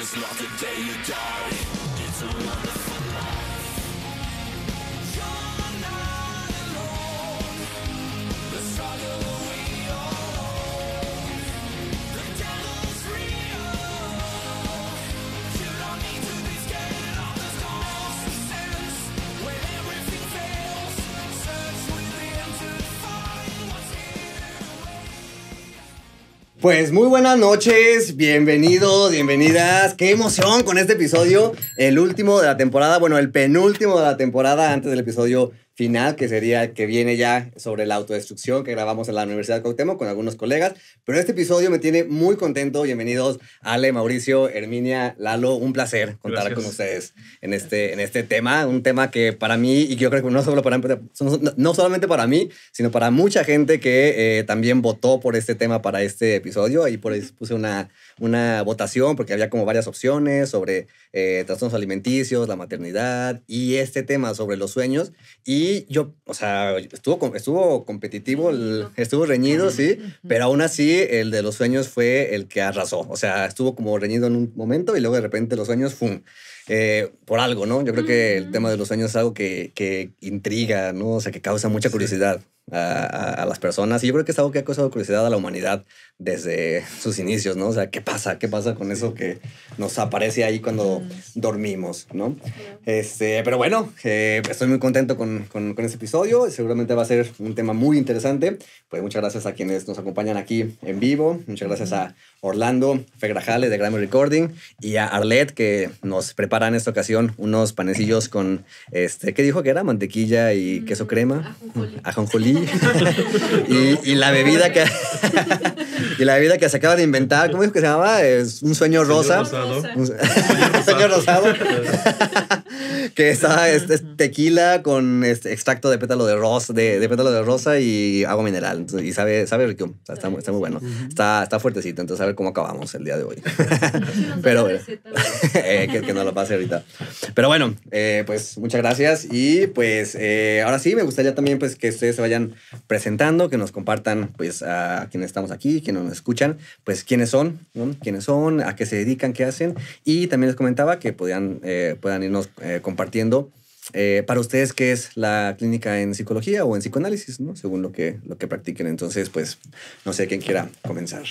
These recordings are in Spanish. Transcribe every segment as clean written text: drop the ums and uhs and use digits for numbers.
is not the day you die. It's a wonderful life. You're not alone. The struggle we all own. The devil's real. You don't need to be scared of the storms and sense. When everything fails, search within to find what's here. Pues muy buenas noches, bienvenidos, bienvenidas. Qué emoción con este episodio, el último de la temporada, bueno, el penúltimo de la temporada antes del episodio final, que sería el que viene ya sobre la autodestrucción que grabamos en la Universidad de Cuauhtémoc con algunos colegas. Pero este episodio me tiene muy contento. Bienvenidos, Ale, Mauricio, Herminia, Lalo. Un placer contar con ustedes en este tema. Un tema que para mí, y yo creo que no solamente para mí, sino para mucha gente que también votó por este tema para este episodio. Ahí por ahí puse una votación porque había como varias opciones sobre trastornos alimenticios, la maternidad y este tema sobre los sueños. Y yo, o sea, estuvo competitivo, estuvo reñido, sí, pero aún así el de los sueños fue el que arrasó. O sea, estuvo como reñido en un momento y luego de repente los sueños, ¡fum! Por algo, ¿no? Yo creo que el tema de los sueños es algo que intriga, ¿no? O sea, que causa mucha curiosidad a las personas. Y yo creo que es algo que ha causado curiosidad a la humanidad desde sus inicios, ¿no? O sea, ¿qué pasa? ¿Qué pasa con eso que nos aparece ahí cuando dormimos, ¿no? Pero bueno, estoy muy contento con este episodio. Seguramente va a ser un tema muy interesante. Pues muchas gracias a quienes nos acompañan aquí en vivo. Muchas gracias a Orlando Fegrajales de Grammy Recording y a Arlet, que nos prepara en esta ocasión unos panecillos con, ¿qué dijo que era? Mantequilla y queso crema. Ajonjolí. y la bebida que... y la bebida que se acaba de inventar, ¿cómo dijo que se llamaba? Es un sueño rosa. Un sueño rosado. Que está es tequila con extracto de pétalo de rosa, de pétalo de rosa y agua mineral. Entonces, y sabe rico. Está muy bueno. Está fuertecito. Entonces, a ver cómo acabamos el día de hoy. Pero que no lo pase ahorita. Pero bueno, pues muchas gracias. Y pues ahora sí, me gustaría también pues que ustedes se vayan presentando, que nos compartan pues a quienes estamos aquí, quienes nos escuchan, pues quiénes son, ¿no? Quiénes son, a qué se dedican, qué hacen. Y también les comentaba que puedan irnos compartiendo para ustedes qué es la clínica en psicología o en psicoanálisis, ¿no? Según lo que practiquen. Entonces, pues, no sé quién quiera comenzar.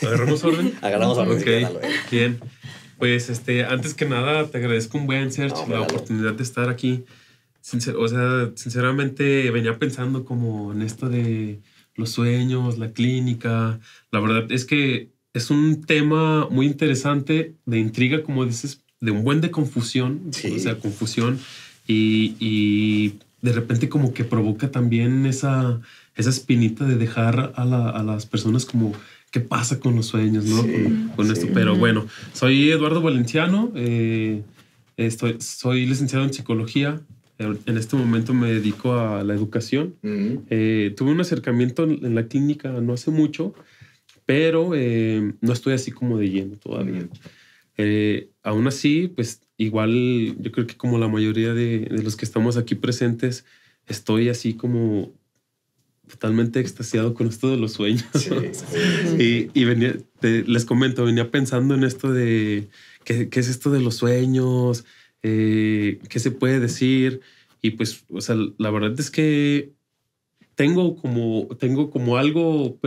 ¿Agarramos orden? Agarramos orden. Ok, bien. Pues, antes que nada, te agradezco un buen, Sergio, la oportunidad de estar aquí. Sinceramente, venía pensando como en esto de los sueños, la clínica. La verdad es que es un tema muy interesante, de intriga, como dices, de un buen de confusión. Sí. O sea, confusión. Y de repente como que provoca también esa espinita de dejar a las personas como... ¿Qué pasa con los sueños, no? Sí, con esto. Pero bueno, soy Eduardo Valenciano. Soy licenciado en psicología. En este momento me dedico a la educación. Tuve un acercamiento en la clínica no hace mucho, pero no estoy así como de lleno todavía. Aún así, pues igual yo creo que como la mayoría de los que estamos aquí presentes, estoy así como totalmente extasiado con esto de los sueños. Sí. Y les comento, venía pensando en esto de qué es esto de los sueños, qué se puede decir. Y pues, o sea, la verdad es que tengo como algo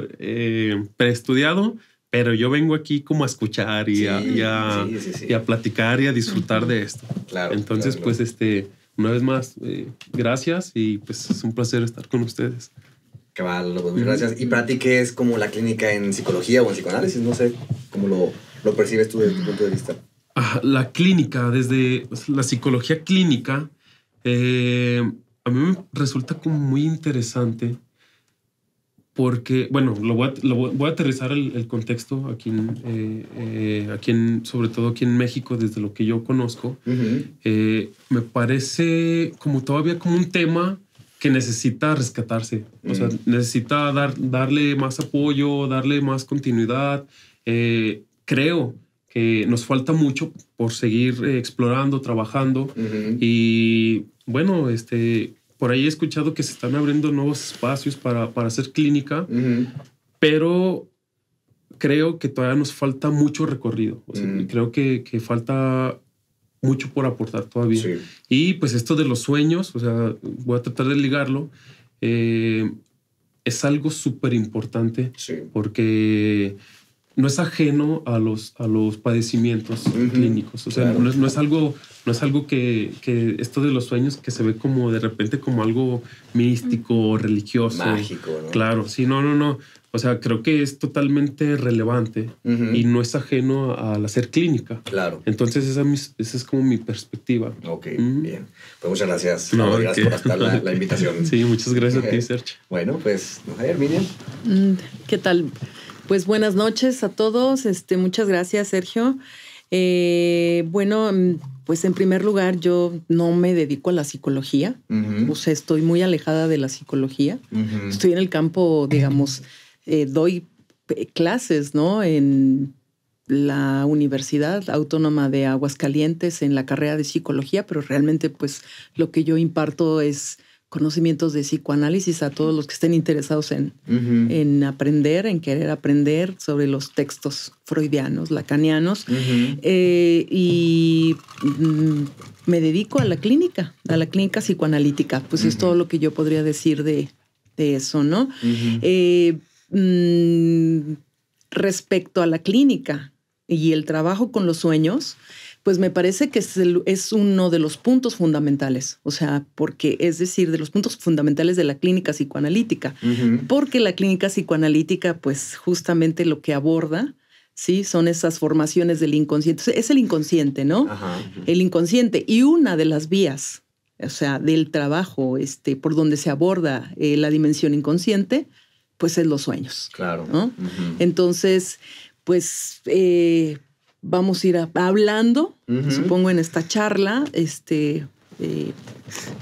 preestudiado, pero yo vengo aquí como a escuchar y a platicar y a disfrutar de esto. Claro. Entonces, claro. Pues, una vez más, gracias y pues es un placer estar con ustedes. Qué mal, muchas gracias. ¿Y para ti qué es como la clínica en psicología o en psicoanálisis? No sé cómo lo percibes tú desde tu punto de vista. La clínica, desde la psicología clínica, a mí me resulta como muy interesante porque, bueno, voy a aterrizar el contexto aquí sobre todo aquí en México, desde lo que yo conozco. Me parece como todavía como un tema que necesita rescatarse. O sea, necesita darle más apoyo, darle más continuidad. Creo que nos falta mucho por seguir explorando, trabajando. Y bueno, por ahí he escuchado que se están abriendo nuevos espacios para hacer clínica, pero creo que todavía nos falta mucho recorrido. O sea, creo que falta mucho por aportar todavía. Sí. Y pues esto de los sueños, o sea, voy a tratar de ligarlo. Es algo súper importante porque no es ajeno a los padecimientos clínicos. O sea, claro. no es algo que esto de los sueños que se ve como de repente como algo místico, religioso. Mágico, ¿no? Claro, sí, no. O sea, creo que es totalmente relevante y no es ajeno al hacer clínica. Claro. Entonces esa es como mi perspectiva. Ok, bien. Pues muchas gracias. No, gracias por aceptar la invitación. Sí, muchas gracias a ti, Sergio. Bueno, pues, a ver, Miriam. ¿Qué tal? Pues buenas noches a todos. Muchas gracias, Sergio. Bueno, pues en primer lugar, yo no me dedico a la psicología. O sea, estoy muy alejada de la psicología. Estoy en el campo, digamos, doy clases, ¿no? En la Universidad Autónoma de Aguascalientes en la carrera de psicología, pero realmente, pues, lo que yo imparto es conocimientos de psicoanálisis a todos los que estén interesados en aprender, en querer aprender sobre los textos freudianos, lacanianos. Y me dedico a la clínica psicoanalítica. Pues es todo lo que yo podría decir de eso, ¿no? Respecto a la clínica y el trabajo con los sueños, pues me parece que es uno de los puntos fundamentales. O sea, porque es decir, de los puntos fundamentales de la clínica psicoanalítica. Porque la clínica psicoanalítica, pues justamente lo que aborda, ¿sí? Son esas formaciones del inconsciente. Es el inconsciente, ¿no? El inconsciente. Y una de las vías, o sea, del trabajo por donde se aborda la dimensión inconsciente, pues es los sueños. Claro. ¿No? Entonces, pues vamos a ir hablando, supongo, en esta charla,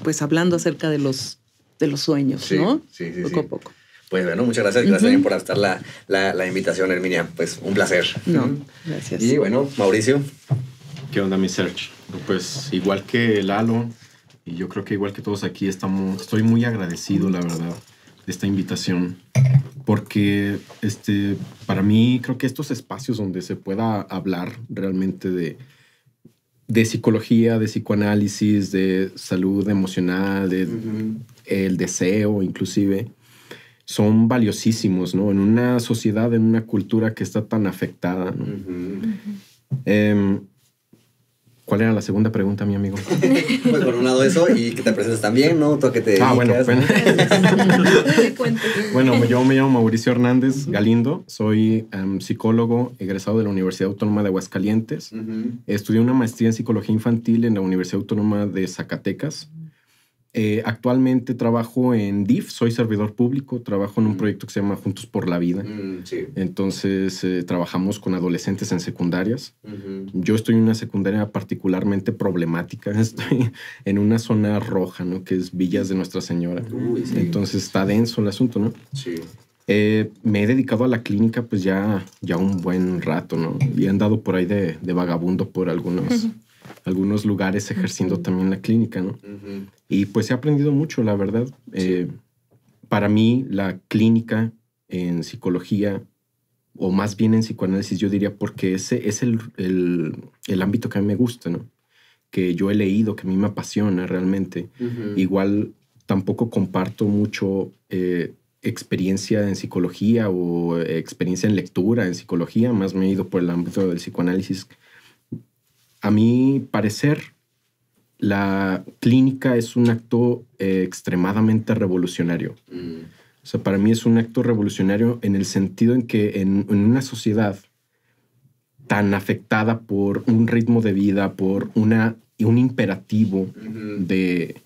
pues hablando acerca de los sueños, ¿no? Sí. Poco a poco. Pues bueno, muchas gracias. Gracias también por aceptar la invitación, Herminia. Pues un placer. No, gracias. Y bueno, Mauricio. ¿Qué onda, mi Serge? Pues igual que Lalo, y yo creo que igual que todos aquí estoy muy agradecido, la verdad, de esta invitación. Porque para mí creo que estos espacios donde se pueda hablar realmente de psicología, de psicoanálisis, de salud emocional, de el deseo inclusive, son valiosísimos, ¿no? En una sociedad, en una cultura que está tan afectada, ¿no? ¿Cuál era la segunda pregunta, mi amigo? Pues por un lado eso, y que te presentes también, ¿no? Tú a qué te dedicas. Bueno, yo me llamo Mauricio Hernández Galindo, soy psicólogo egresado de la Universidad Autónoma de Aguascalientes. Estudié una maestría en psicología infantil en la Universidad Autónoma de Zacatecas. Actualmente trabajo en DIF, soy servidor público, trabajo en un proyecto que se llama Juntos por la Vida. Entonces trabajamos con adolescentes en secundarias. Yo estoy en una secundaria particularmente problemática, estoy en una zona roja, ¿no? Que es Villas de Nuestra Señora. Entonces está denso el asunto, ¿no? Sí. Me he dedicado a la clínica pues ya un buen rato, ¿no? Y he andado por ahí de vagabundo por algunos lugares ejerciendo también la clínica, ¿no? Y pues he aprendido mucho, la verdad. Para mí, la clínica en psicología, o más bien en psicoanálisis, yo diría, porque ese es el ámbito que a mí me gusta, ¿no? Que yo he leído, que a mí me apasiona realmente. Igual tampoco comparto mucho experiencia en psicología o experiencia en lectura en psicología, más me he ido por el ámbito del psicoanálisis. A mi parecer, la clínica es un acto extremadamente revolucionario. O sea, para mí es un acto revolucionario en el sentido en que en una sociedad tan afectada por un ritmo de vida, por un imperativo de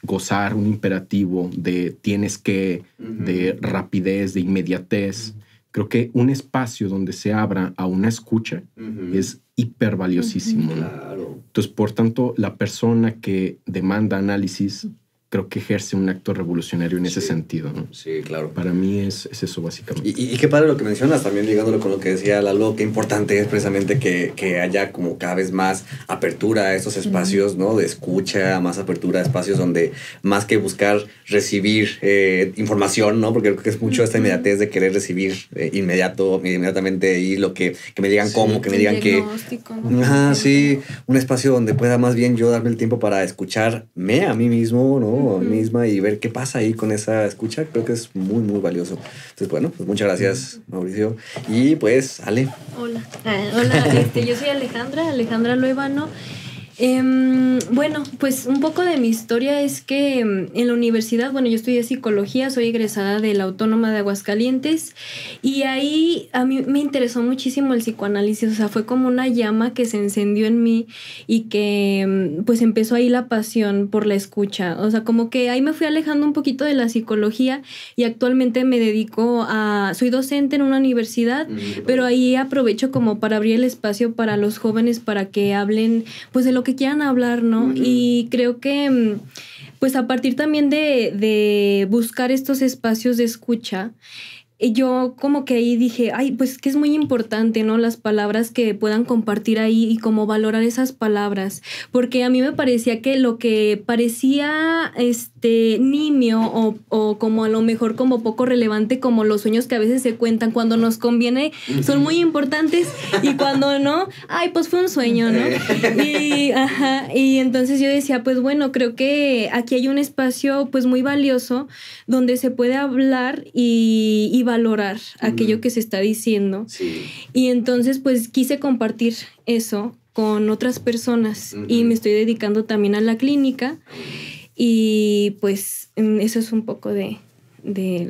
gozar, un imperativo de tienes que, de rapidez, de inmediatez, creo que un espacio donde se abra a una escucha es hiper valiosísimo. ¿No? Claro. Entonces, por tanto, la persona que demanda análisis creo que ejerce un acto revolucionario en ese sentido, ¿no? Sí, claro. Para mí es eso básicamente. Y qué padre lo que mencionas, también ligándolo con lo que decía Lalo, qué importante es precisamente que haya como cada vez más apertura a estos espacios, ¿no? De escucha, más apertura a espacios donde más que buscar recibir información, ¿no? Porque creo que es mucho esta inmediatez de querer recibir inmediatamente y lo que me digan cómo, que me digan que... Sí, un espacio donde pueda más bien yo darme el tiempo para escucharme a mí mismo, ¿no? A mí misma y ver qué pasa ahí con esa escucha, creo que es muy, muy valioso. Entonces, bueno, pues muchas gracias, Mauricio. Y pues, Ale. Hola. Hola, yo soy Alejandra Loevano. Bueno, pues un poco de mi historia es que en la universidad, bueno, yo estudié psicología, soy egresada de la Autónoma de Aguascalientes y ahí a mí me interesó muchísimo el psicoanálisis, o sea, fue como una llama que se encendió en mí y que pues empezó ahí la pasión por la escucha, o sea, como que ahí me fui alejando un poquito de la psicología y actualmente me dedico soy docente en una universidad, pero ahí aprovecho como para abrir el espacio para los jóvenes para que hablen pues de lo que quieran hablar, ¿no? Y creo que pues a partir también de buscar estos espacios de escucha, yo como que ahí dije, ay, pues que es muy importante, ¿no? Las palabras que puedan compartir ahí y cómo valorar esas palabras, porque a mí me parecía que lo que parecía nimio o como a lo mejor como poco relevante, como los sueños que a veces se cuentan cuando nos conviene, son muy importantes y cuando no, ay, pues fue un sueño, ¿no? Y entonces yo decía, pues bueno, creo que aquí hay un espacio pues muy valioso donde se puede hablar y valorar aquello que se está diciendo. Sí. Y entonces pues quise compartir eso con otras personas y me estoy dedicando también a la clínica y pues eso es un poco de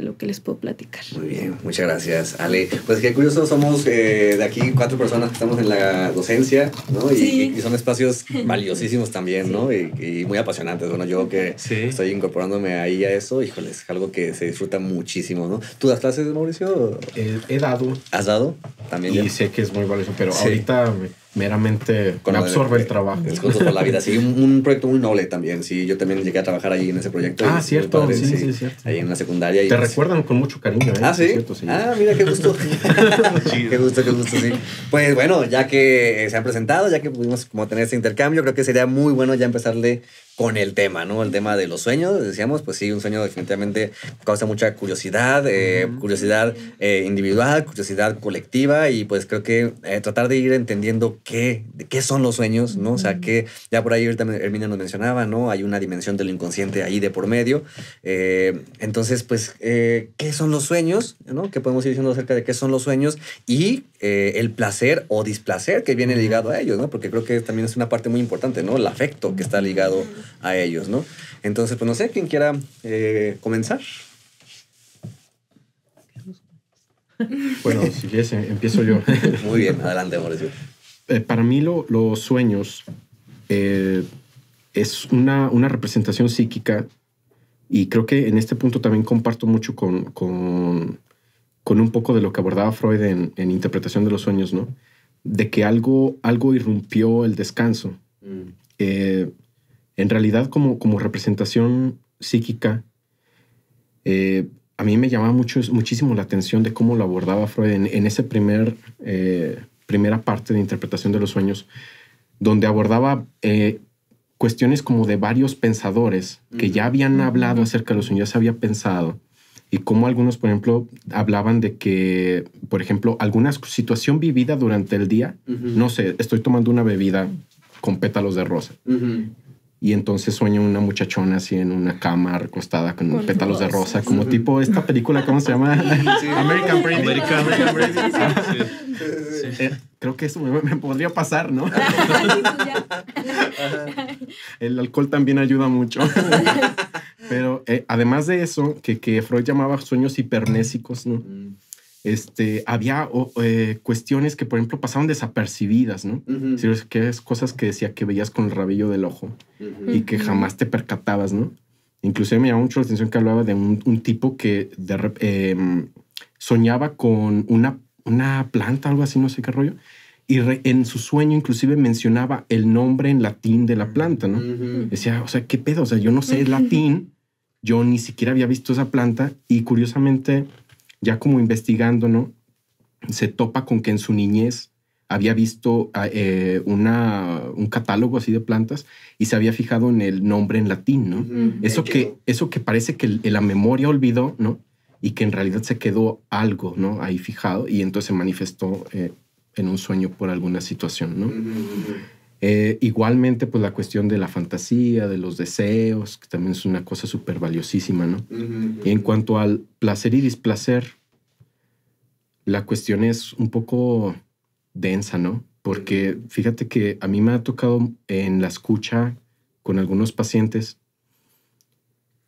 lo que les puedo platicar. Muy bien, muchas gracias, Ale. Pues qué curioso, somos de aquí 4 personas que estamos en la docencia, ¿no? Y son espacios valiosísimos también, ¿no? Y muy apasionantes. Bueno, yo que estoy incorporándome ahí a eso, híjole, es algo que se disfruta muchísimo, ¿no? ¿Tú das clases, Mauricio? He dado. ¿Has dado? También. Y sé que es muy valioso, pero ahorita meramente me absorbe el trabajo. Es con toda la vida. Sí, un proyecto muy noble también. Sí, yo también llegué a trabajar ahí en ese proyecto. Cierto. Padre, sí, cierto. Ahí en la secundaria. Te recuerdan con mucho cariño, ¿eh? ¿Sí? Cierto, sí. Mira, qué gusto. Qué gusto, sí. Pues bueno, ya que se han presentado, ya que pudimos como tener este intercambio, creo que sería muy bueno ya empezarle con el tema, ¿no? El tema de los sueños. Decíamos, pues sí, un sueño definitivamente causa mucha curiosidad, curiosidad individual, curiosidad colectiva y pues creo que tratar de ir entendiendo qué son los sueños, ¿no? O sea, que ya por ahí ahorita Herminia nos mencionaba, ¿no? Hay una dimensión del inconsciente ahí de por medio. Entonces, pues, ¿qué son los sueños? ¿No? ¿Qué podemos ir diciendo acerca de qué son los sueños? Y el placer o displacer que viene ligado a ellos, ¿no? Porque creo que también es una parte muy importante, ¿no? El afecto que está ligado a ellos, ¿no? Entonces, pues no sé, ¿quién quiera comenzar? Bueno, si quieres, empiezo yo. Muy bien, adelante, Mauricio. Para mí los sueños es una representación psíquica y creo que en este punto también comparto mucho con un poco de lo que abordaba Freud en interpretación de los sueños, ¿no? De que algo irrumpió el descanso. En realidad, como representación psíquica, a mí me llamaba muchísimo la atención de cómo lo abordaba Freud en esa primera parte de interpretación de los sueños, donde abordaba cuestiones como de varios pensadores que ya habían hablado acerca de los sueños, ya se había pensado, y cómo algunos, por ejemplo, hablaban de que, por ejemplo, alguna situación vivida durante el día, no sé, estoy tomando una bebida con pétalos de rosa. Y entonces sueño una muchachona así en una cama recostada con pétalos de rosa, como tipo esta película, ¿cómo se llama? Sí. American Breed. American Breed. Sí. Creo que eso me podría pasar, ¿no? El alcohol también ayuda mucho. Pero además de eso, que Freud llamaba sueños hipernésicos, ¿no? Había cuestiones que, por ejemplo, pasaban desapercibidas, ¿no? Sí, que es cosas que decía que veías con el rabillo del ojo y que jamás te percatabas, ¿no? Inclusive me llamó mucho la atención que hablaba de un tipo que soñaba con una planta, algo así, no sé qué rollo, Y en su sueño inclusive mencionaba el nombre en latín de la planta, ¿no? Decía, o sea, ¿qué pedo? O sea, yo no sé latín, yo ni siquiera había visto esa planta y curiosamente, ya como investigando, ¿no? Se topa con que en su niñez había visto un catálogo así de plantas y se había fijado en el nombre en latín, ¿no? Eso que parece que la memoria olvidó, ¿no? Y que en realidad se quedó algo, ¿no? Ahí fijado y entonces se manifestó en un sueño por alguna situación, ¿no? Igualmente, pues la cuestión de la fantasía, de los deseos, que también es una cosa súper valiosísima, ¿no? Y en cuanto al placer y displacer, la cuestión es un poco densa, ¿no? Porque fíjate que a mí me ha tocado en la escucha con algunos pacientes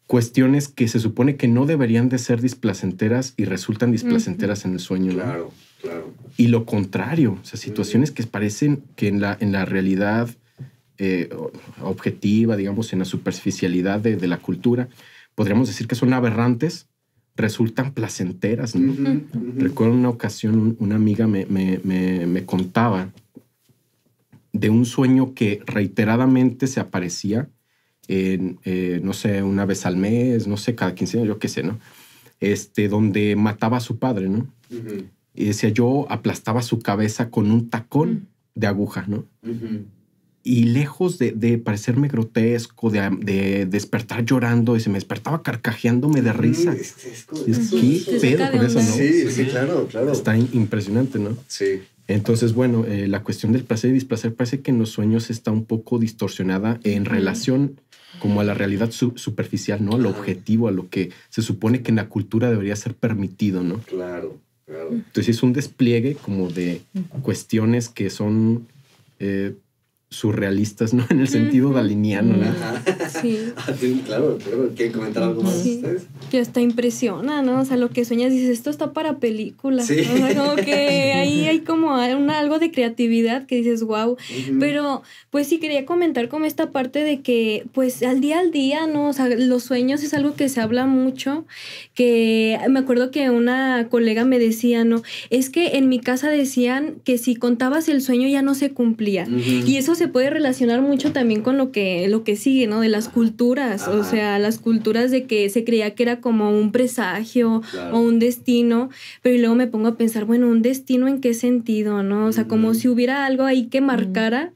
cuestiones que se supone que no deberían de ser displacenteras y resultan displacenteras en el sueño, ¿no? Claro, claro. Y lo contrario, o sea, situaciones que parecen que en la realidad objetiva, digamos, en la superficialidad de la cultura, podríamos decir que son aberrantes, resultan placenteras, ¿no? Recuerdo una ocasión, una amiga me contaba de un sueño que reiteradamente se aparecía no sé, una vez al mes, no sé, cada 15 años, yo qué sé, ¿no? Donde mataba a su padre, ¿no? Y decía, yo aplastaba su cabeza con un tacón de aguja, ¿no? Y lejos de parecerme grotesco, de despertar llorando, y se me despertaba carcajeándome de risa. ¿Qué pedo con eso, no? Sí, claro. Está impresionante, ¿no? Sí. Entonces, bueno, la cuestión del placer y displacer parece que en los sueños está un poco distorsionada en relación como a la realidad superficial, ¿no? A lo objetivo, a lo que se supone que en la cultura debería ser permitido, ¿no? Claro. Entonces es un despliegue como de cuestiones que son surrealistas, ¿no? En el sentido daliniano, ¿no? Sí. Sí, claro. ¿Quieren comentar algo más ustedes? Que hasta impresiona, ¿no? O sea, lo que sueñas, dices, esto está para película. Sí. O sea, como que ahí hay como algo de creatividad que dices, wow. Pero, pues sí, quería comentar como esta parte de que, pues, al día, ¿no? O sea, los sueños es algo que se habla mucho, que me acuerdo que una colega me decía, ¿no? Es que en mi casa decían que si contabas el sueño ya no se cumplía. Y eso se puede relacionar mucho también con lo que sigue, ¿no? De las culturas. O sea, las culturas de que se creía que era como un presagio o un destino, pero luego me pongo a pensar, bueno, ¿un destino en qué sentido, no? O sea, como si hubiera algo ahí que marcara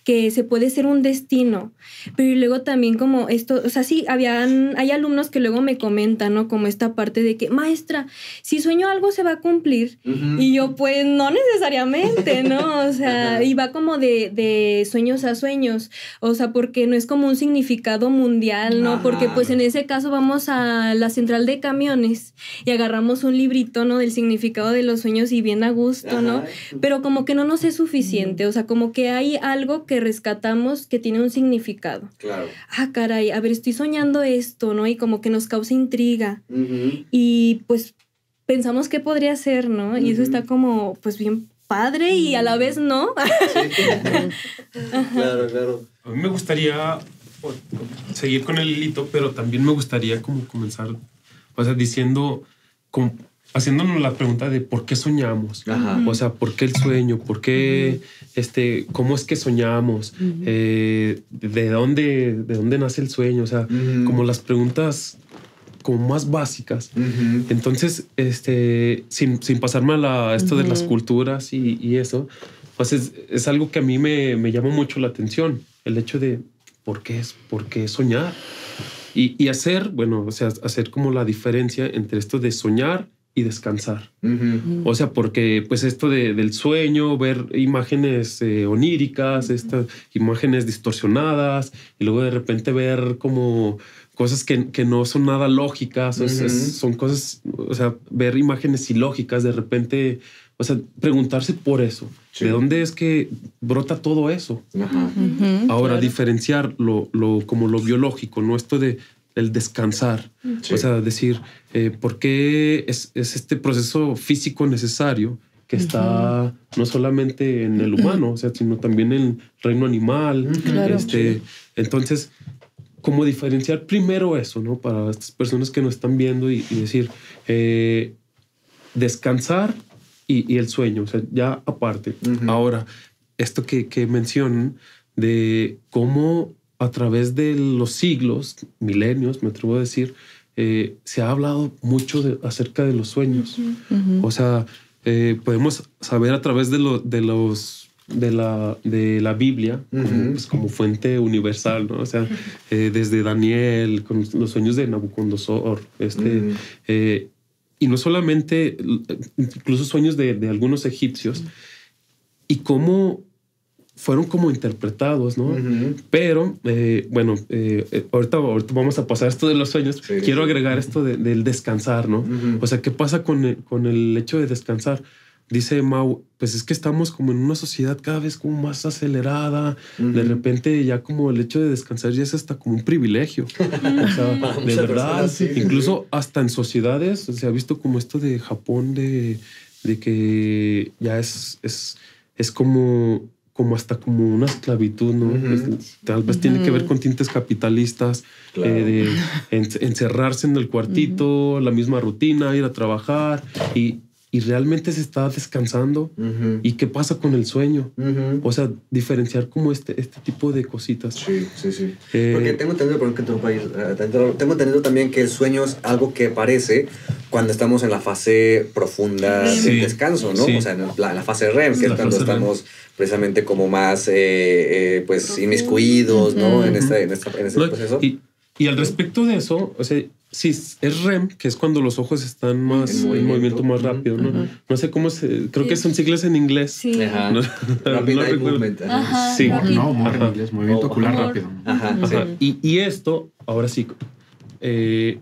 que se puede ser un destino, pero luego también como esto, o sea, sí, hay alumnos que luego me comentan, ¿no? Como esta parte de que, maestra, si sueño algo se va a cumplir, y yo, pues, no necesariamente, ¿no? O sea, y va como de sueños a sueños, o sea, porque no es como un significado mundial, ¿no? Porque, pues, en ese caso vamos a la central de camiones y agarramos un librito, ¿no? Del significado de los sueños y bien a gusto, ¿no? Pero como que no nos es suficiente, o sea, como que hay algo que rescatamos que tiene un significado. Claro. Ah, caray, a ver, estoy soñando esto, ¿no? Y como que nos causa intriga. Y pues pensamos qué podría ser, ¿no? Y eso está como, pues bien padre y a la vez no. Claro. A mí me gustaría seguir con el hilito, pero también me gustaría como comenzar, o sea, diciendo, como, haciéndonos la pregunta de por qué soñamos. O sea, ¿por qué el sueño? ¿Por qué, cómo es que soñamos? ¿De dónde nace el sueño? O sea, como las preguntas como más básicas. Entonces, sin pasarme a esto de las culturas y eso, pues es algo que a mí me llama mucho la atención. El hecho de ¿por qué soñar? Y hacer, bueno, o sea, hacer como la diferencia entre esto de soñar y descansar. O sea, porque pues esto del sueño, ver imágenes oníricas, estas imágenes distorsionadas, y luego de repente ver como cosas que no son nada lógicas, son cosas, o sea, ver imágenes ilógicas, de repente, o sea, preguntarse por eso. Sí. ¿De dónde es que brota todo eso? Ahora, diferenciar como lo biológico, ¿no? Esto de el descansar. Sí. O sea, decir, ¿por qué es este proceso físico necesario que está no solamente en el humano, o sea, sino también en el reino animal? Claro. Entonces, ¿cómo diferenciar primero eso, ¿no? Para estas personas que nos están viendo y decir, descansar y el sueño, o sea, ya aparte. Ahora, esto que mencionan de cómo a través de los siglos, milenios, me atrevo a decir, se ha hablado mucho acerca de los sueños. O sea, podemos saber a través de la Biblia como fuente universal, ¿no? O sea, desde Daniel, con los sueños de Nabucodonosor, y no solamente, incluso sueños de algunos egipcios, y cómo fueron como interpretados, ¿no? Pero, bueno, ahorita vamos a pasar esto de los sueños. Sí, Quiero agregar esto del descansar, ¿no? O sea, ¿qué pasa con el hecho de descansar? Dice Mau, pues es que estamos como en una sociedad cada vez como más acelerada. De repente ya como el hecho de descansar ya es hasta como un privilegio. O sea, de verdad, sí, incluso hasta en sociedades se ha visto como esto de Japón de que ya es como hasta como una esclavitud, ¿no? Tal vez tiene que ver con tintes capitalistas, de encerrarse en el cuartito, la misma rutina, ir a trabajar y realmente se está descansando. ¿Y qué pasa con el sueño? O sea, diferenciar como este tipo de cositas. Sí. Porque tengo entendido, perdón que interrumpa ahí, tengo entendido también que el sueño es algo que aparece cuando estamos en la fase profunda del descanso, ¿no? O sea, en la fase REM, que es cuando estamos precisamente como más pues inmiscuidos, ¿no? En ese proceso. Y al respecto de eso, o sea, sí, es REM, que es cuando los ojos están más en movimiento más rápido, ¿no? No sé cómo creo que son siglas en inglés. Sí. Ajá. No, Rapid no eye recuerdo. movement. Ajá. Sí. No, en inglés, movimiento ocular rápido. Ajá. Y esto, ahora sí,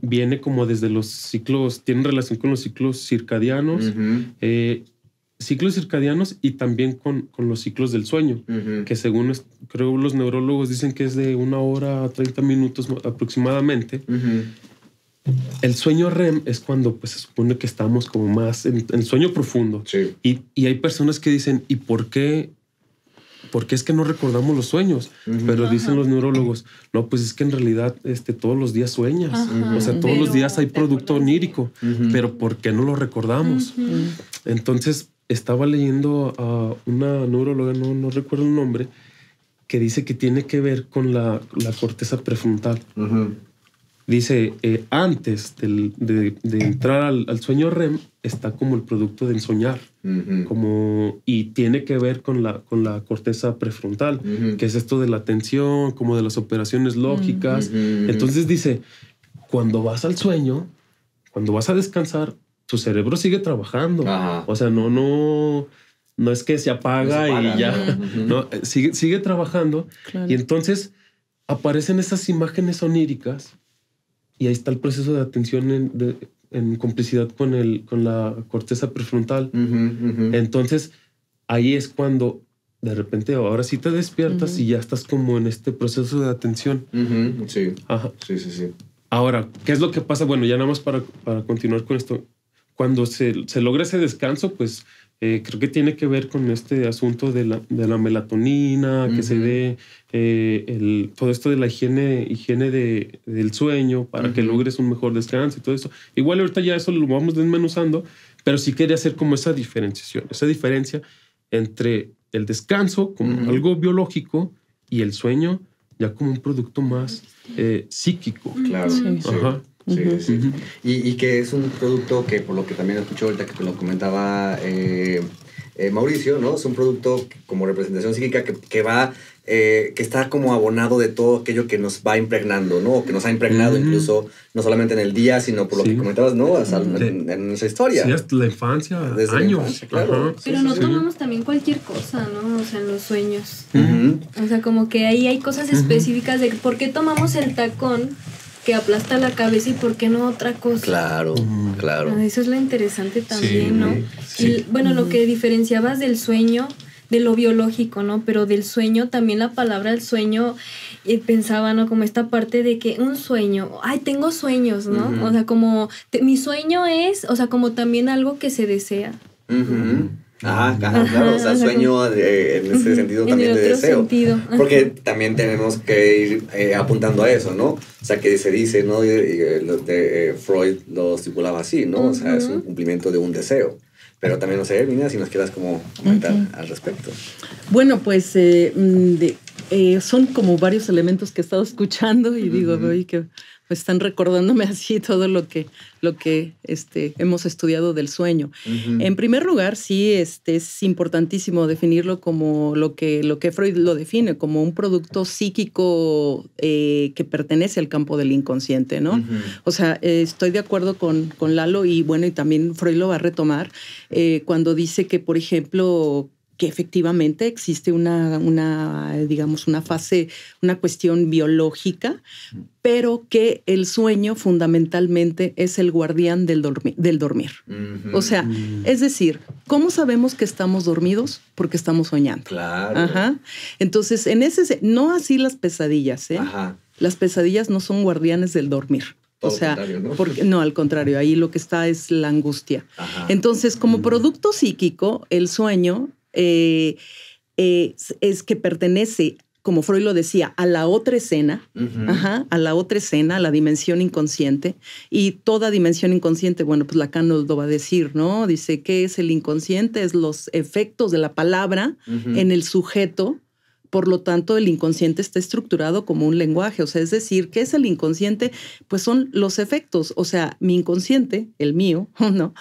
viene como desde los ciclos, tiene relación con los ciclos circadianos, ciclos circadianos y también con los ciclos del sueño, que según creo los neurólogos dicen que es de 1 hora a 30 minutos aproximadamente. El sueño REM es cuando pues, se supone que estamos como más en sueño profundo. Sí. Y hay personas que dicen, ¿y por qué es que no recordamos los sueños? Pero dicen los neurólogos, no, pues es que en realidad todos los días sueñas. O sea, todos los días hay producto onírico, pero ¿por qué no lo recordamos? Entonces, estaba leyendo a una neuróloga, no recuerdo el nombre, que dice que tiene que ver con la corteza prefrontal. Dice, antes de entrar al sueño REM, está como el producto de ensoñar. Y tiene que ver con la corteza prefrontal, que es esto de la atención, como de las operaciones lógicas. Entonces dice, cuando vas al sueño, cuando vas a descansar, tu cerebro sigue trabajando. O sea, no es que se apaga y ya. No, sigue trabajando. Claro. Y entonces aparecen esas imágenes oníricas y ahí está el proceso de atención en complicidad con la corteza prefrontal. Entonces, ahí es cuando de repente ahora sí te despiertas y ya estás como en este proceso de atención. Sí. Ajá. Sí. Ahora, ¿qué es lo que pasa? Bueno, ya nada más para continuar con esto. Cuando se logra ese descanso, pues creo que tiene que ver con este asunto de la melatonina, que se dé todo esto de la higiene del sueño para que logres un mejor descanso y todo eso. Igual ahorita ya eso lo vamos desmenuzando, pero sí quería hacer como esa diferencia entre el descanso como algo biológico y el sueño ya como un producto más psíquico. Claro. Sí. Ajá. Sí. Y que es un producto que, por lo que también escucho ahorita que te lo comentaba Mauricio, ¿no? Es un producto como representación psíquica que va, que está como abonado de todo aquello que nos va impregnando, ¿no? Que nos ha impregnado incluso, no solamente en el día, sino por lo que comentabas, ¿no? Hasta en nuestra historia. Sí, hasta la infancia, desde años. La infancia, claro. Pero no tomamos también cualquier cosa, ¿no? O sea, en los sueños. O sea, como que ahí hay cosas específicas de por qué tomamos el tacón que aplasta la cabeza y por qué no otra cosa. Claro. Eso es lo interesante también, Sí, ¿no? sí. Y, bueno, lo que diferenciabas del sueño, de lo biológico, ¿no? Pero del sueño, también la palabra el sueño, pensaba, ¿no? Como esta parte de que un sueño, ay, tengo sueños, ¿no? O sea, como mi sueño es, o sea, como también algo que se desea. Claro, o sea, sueño en ese sentido también de deseo. Sentido. Porque también tenemos que ir apuntando a eso, ¿no? O sea, que se dice, ¿no? Freud lo estipulaba así, ¿no? O sea, es un cumplimiento de un deseo. Pero también, no sé, Mina, si nos quieras como comentar al respecto. Bueno, pues son como varios elementos que he estado escuchando y digo, oye, que pues, están recordándome así todo lo que hemos estudiado del sueño. En primer lugar, sí, es importantísimo definirlo como lo que Freud lo define, como un producto psíquico que pertenece al campo del inconsciente, ¿no? O sea, estoy de acuerdo con Lalo y bueno, y también Freud lo va a retomar cuando dice que, por ejemplo, que efectivamente existe digamos, una fase, una cuestión biológica, pero que el sueño fundamentalmente es el guardián del dormir. O sea, es decir, ¿cómo sabemos que estamos dormidos? Porque estamos soñando. Claro. Ajá. Entonces, no así las pesadillas, ¿eh? Ajá. Las pesadillas no son guardianes del dormir. Todo o sea, contrario, ¿no? No, al contrario, ahí lo que está es la angustia. Ajá. Entonces, como producto psíquico, el sueño es que pertenece, como Freud lo decía, a la otra escena, a la otra escena, a la dimensión inconsciente. Y toda dimensión inconsciente, bueno, pues Lacan nos lo va a decir, ¿no? Dice, ¿qué es el inconsciente? Es los efectos de la palabra en el sujeto. Por lo tanto, el inconsciente está estructurado como un lenguaje. O sea, es decir, ¿qué es el inconsciente? Pues son los efectos. O sea, mi inconsciente, el mío, ¿no?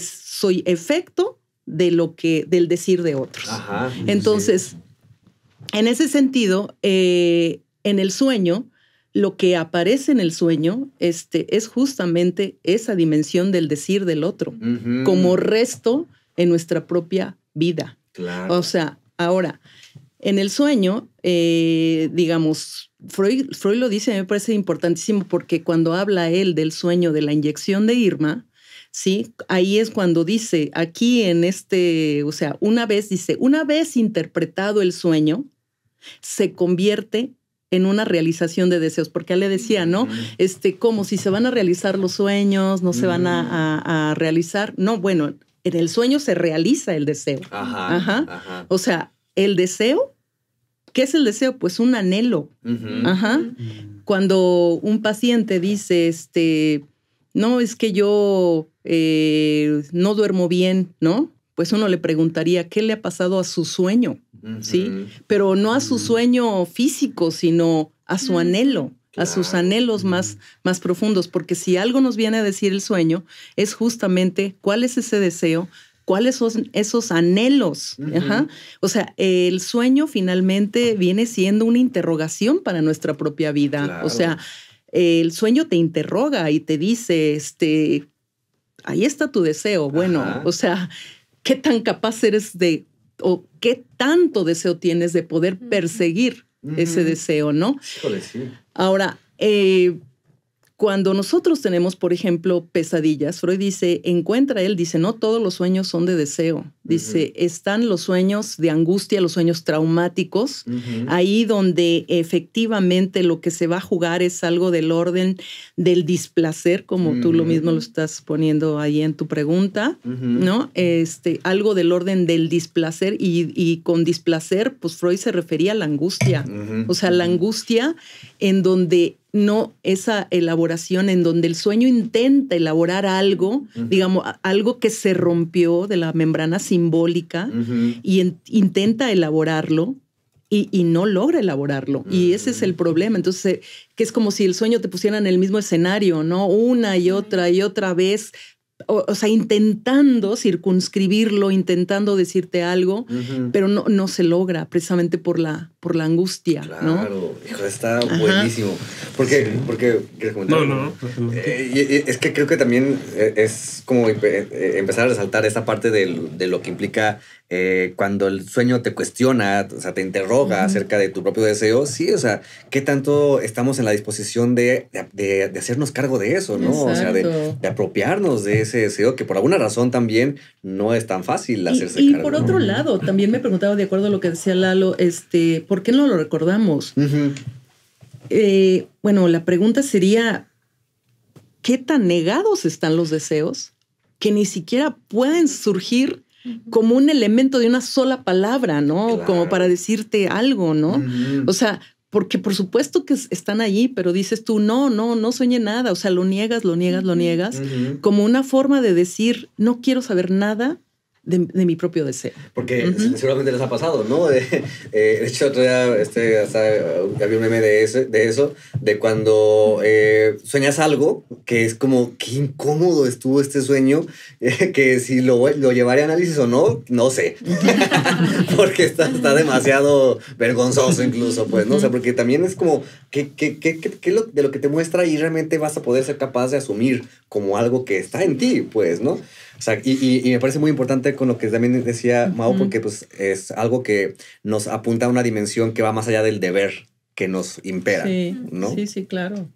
Soy efecto del decir de otros. Ajá, entonces, en ese sentido, en el sueño, lo que aparece en el sueño es justamente esa dimensión del decir del otro, como resto en nuestra propia vida. Claro. O sea, ahora, en el sueño, digamos, Freud lo dice, me parece importantísimo porque cuando habla él del sueño de la inyección de Irma, ¿sí? Ahí es cuando dice, aquí o sea, una vez interpretado el sueño, se convierte en una realización de deseos, porque él le decía, ¿no? Como si se van a realizar los sueños, no se van a realizar. No, bueno, en el sueño se realiza el deseo. Ajá. O sea, el deseo, ¿qué es el deseo? Pues un anhelo. Ajá. Cuando un paciente dice, no, es que yo no duermo bien, ¿no? Pues uno le preguntaría, ¿qué le ha pasado a su sueño? ¿Sí? Pero no a su sueño físico, sino a su anhelo, a sus anhelos más profundos. Porque si algo nos viene a decir el sueño, es justamente cuál es ese deseo, cuáles son esos anhelos. Ajá. O sea, el sueño finalmente viene siendo una interrogación para nuestra propia vida. Claro. O sea, el sueño te interroga y te dice, ahí está tu deseo. Bueno, o sea, ¿qué tan capaz eres o qué tanto deseo tienes de poder perseguir ese deseo, no? Híjole, sí. Ahora, cuando nosotros tenemos, por ejemplo, pesadillas, Freud dice, no todos los sueños son de deseo. Dice, están los sueños de angustia, los sueños traumáticos, ahí donde efectivamente lo que se va a jugar es algo del orden del displacer, como tú lo mismo lo estás poniendo ahí en tu pregunta, ¿no? Algo del orden del displacer y con displacer, pues Freud se refería a la angustia. O sea, la angustia en donde no esa elaboración en donde el sueño intenta elaborar algo, digamos, algo que se rompió de la membrana simbólica y intenta elaborarlo y no logra elaborarlo. Y ese es el problema. Entonces, que es como si el sueño te pusiera en el mismo escenario, ¿no? Una y otra vez. O sea, intentando circunscribirlo, intentando decirte algo, pero no se logra precisamente por la angustia, ¿no? Claro, hijo, está buenísimo. Porque ¿quieres comentar? No. Es que creo que también es como empezar a resaltar esa parte de lo que implica cuando el sueño te cuestiona, o sea, te interroga acerca de tu propio deseo. Sí, o sea, ¿qué tanto estamos en la disposición de hacernos cargo de eso, ¿no? Exacto. O sea, de apropiarnos de ese deseo que por alguna razón también no es tan fácil hacerse cargo. Y por otro lado, también me preguntaba, de acuerdo a lo que decía Lalo, ¿por qué no lo recordamos? Bueno, la pregunta sería, ¿qué tan negados están los deseos que ni siquiera pueden surgir como un elemento de una sola palabra, ¿no? Claro. Como para decirte algo, ¿no? O sea, porque por supuesto que están allí, pero dices tú, no soñé nada. O sea, lo niegas, como una forma de decir, no quiero saber nada de mi propio deseo. Porque seguramente les ha pasado, ¿no? De hecho, otro día hasta había un meme de eso, de cuando sueñas algo que es como, qué incómodo estuvo este sueño, que si lo llevaré a análisis o no sé. Porque está demasiado vergonzoso incluso, pues, ¿no? O sea, porque también es como, ¿qué de lo que te muestra y realmente vas a poder ser capaz de asumir como algo que está en ti, pues, ¿no? O sea, y me parece muy importante con lo que también decía Mau, porque pues es algo que nos apunta a una dimensión que va más allá del deber que nos impera, ¿no? Sí, claro.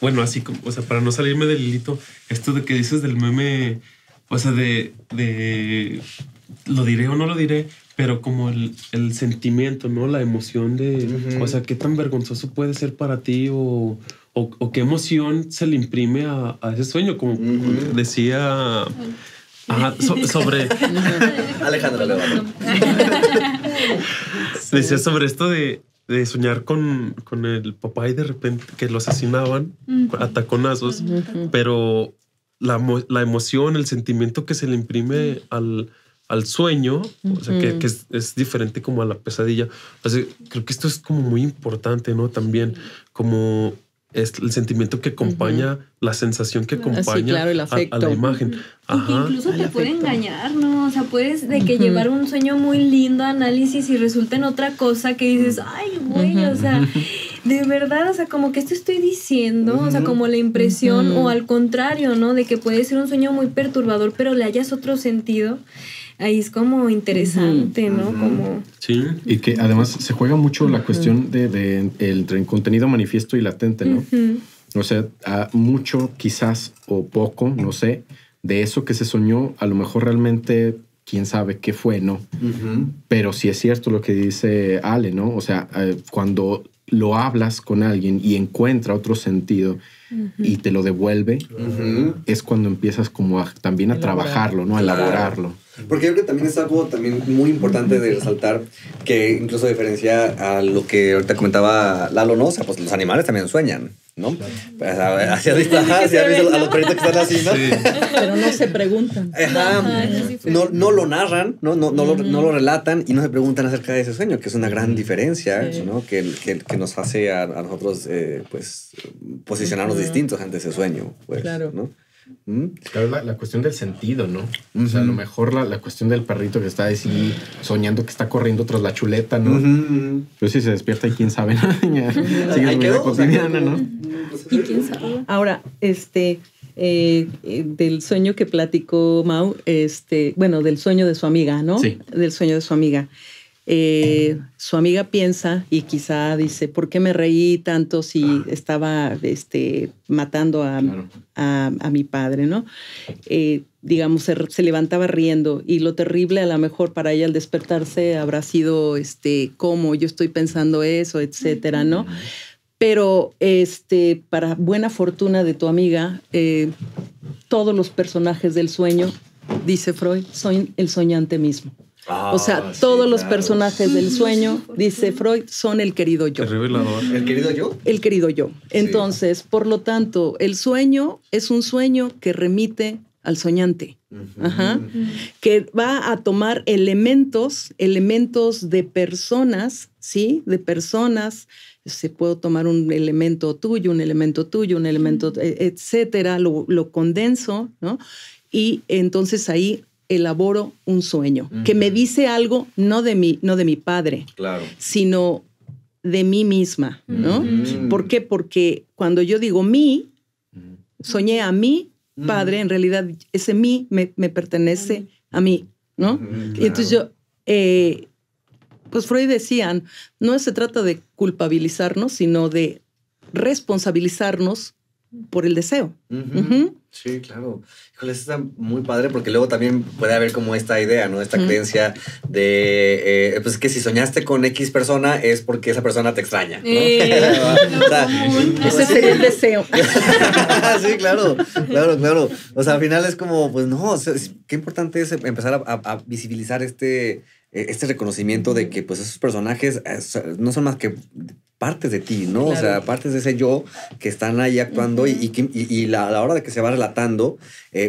Bueno, así como, o sea, para no salirme del hilito, esto de que dices del meme, o sea, de lo diré o no lo diré, pero como el sentimiento, ¿no? La emoción de, o sea, qué tan vergonzoso puede ser para ti o qué emoción se le imprime a ese sueño, como decía sobre Alejandra Levano. Decía sobre esto de soñar con el papá y de repente que lo asesinaban a taconazos, pero la emoción, el sentimiento que se le imprime al sueño, o sea, que es diferente como a la pesadilla. O sea, creo que esto es como muy importante, ¿no? También como es el sentimiento que acompaña, la sensación que acompaña claro, el afecto. A la imagen. Y que incluso te puede engañar, ¿no? O sea, puedes de que llevar un sueño muy lindo a análisis y resulta en otra cosa que dices, ay, güey, o sea, de verdad, o sea, como que esto estoy diciendo, o sea, como la impresión o al contrario, ¿no? De que puede ser un sueño muy perturbador, pero le hayas otro sentido. Ahí es como interesante, ¿no? Como... Sí. Y que además se juega mucho la cuestión entre contenido manifiesto y latente, ¿no? O sea, mucho quizás o poco, no sé, de eso que se soñó, a lo mejor realmente quién sabe qué fue, ¿no? Pero sí es cierto lo que dice Ale, ¿no? O sea, cuando lo hablas con alguien y encuentra otro sentido y te lo devuelve, es cuando empiezas como también a trabajarlo, ¿no? A elaborarlo. Porque yo creo que también es algo también muy importante de resaltar, que incluso diferencia a lo que ahorita comentaba Lalo, ¿no? O sea, pues los animales también sueñan, ¿no? Pues, ¿sí has visto a los perritos que están así, no? Sí. Pero no se preguntan. No lo narran, no lo relatan y no se preguntan acerca de ese sueño, que es una gran diferencia, ¿no? Que nos hace a nosotros, pues, posicionarnos distintos ante ese sueño, pues, claro. ¿no? Claro, la cuestión del sentido, ¿no? O sea, a lo mejor la cuestión del perrito que está así soñando que está corriendo tras la chuleta, ¿no? Pues si se despierta y quién sabe, sigue su vida cotidiana, ¿no? ¿Y quién sabe? Ahora, del sueño que platicó Mau, bueno, del sueño de su amiga, ¿no? Sí. Del sueño de su amiga. Su amiga piensa y quizá dice, ¿por qué me reí tanto si estaba matando a mi padre, ¿no? Digamos, se levantaba riendo y lo terrible a lo mejor para ella al despertarse habrá sido, ¿cómo yo estoy pensando eso, etcétera, ¿no? Pero para buena fortuna de tu amiga, todos los personajes del sueño, dice Freud, son el soñante mismo. O sea, todos los personajes del sueño, dice Freud, son el querido yo. El revelador. ¿El querido yo? El querido yo. Entonces, por lo tanto, el sueño es un sueño que remite al soñante. Que va a tomar elementos de personas, ¿sí? De personas. Se puede tomar un elemento tuyo, un elemento, etcétera. Lo condenso, ¿no? Y entonces ahí elaboro un sueño que me dice algo no de mi padre, claro, sino de mí misma, ¿no? ¿Por qué? Porque cuando yo digo soñé a mi padre, en realidad ese mí me pertenece a mí, ¿no? Claro. Y entonces pues Freud decían, no se trata de culpabilizarnos, sino de responsabilizarnos por el deseo. Sí, claro. Híjole, eso está muy padre porque luego también puede haber como esta idea, ¿no? Esta creencia de, pues que si soñaste con X persona es porque esa persona te extraña, ¿no? Ese sería el deseo. Sí, claro. O sea, al final es como, pues no, o sea, qué importante es empezar a visibilizar este este reconocimiento de que pues esos personajes no son más que partes de ti, ¿no? Claro. O sea, partes de ese yo que están ahí actuando y a la hora de que se va relatando,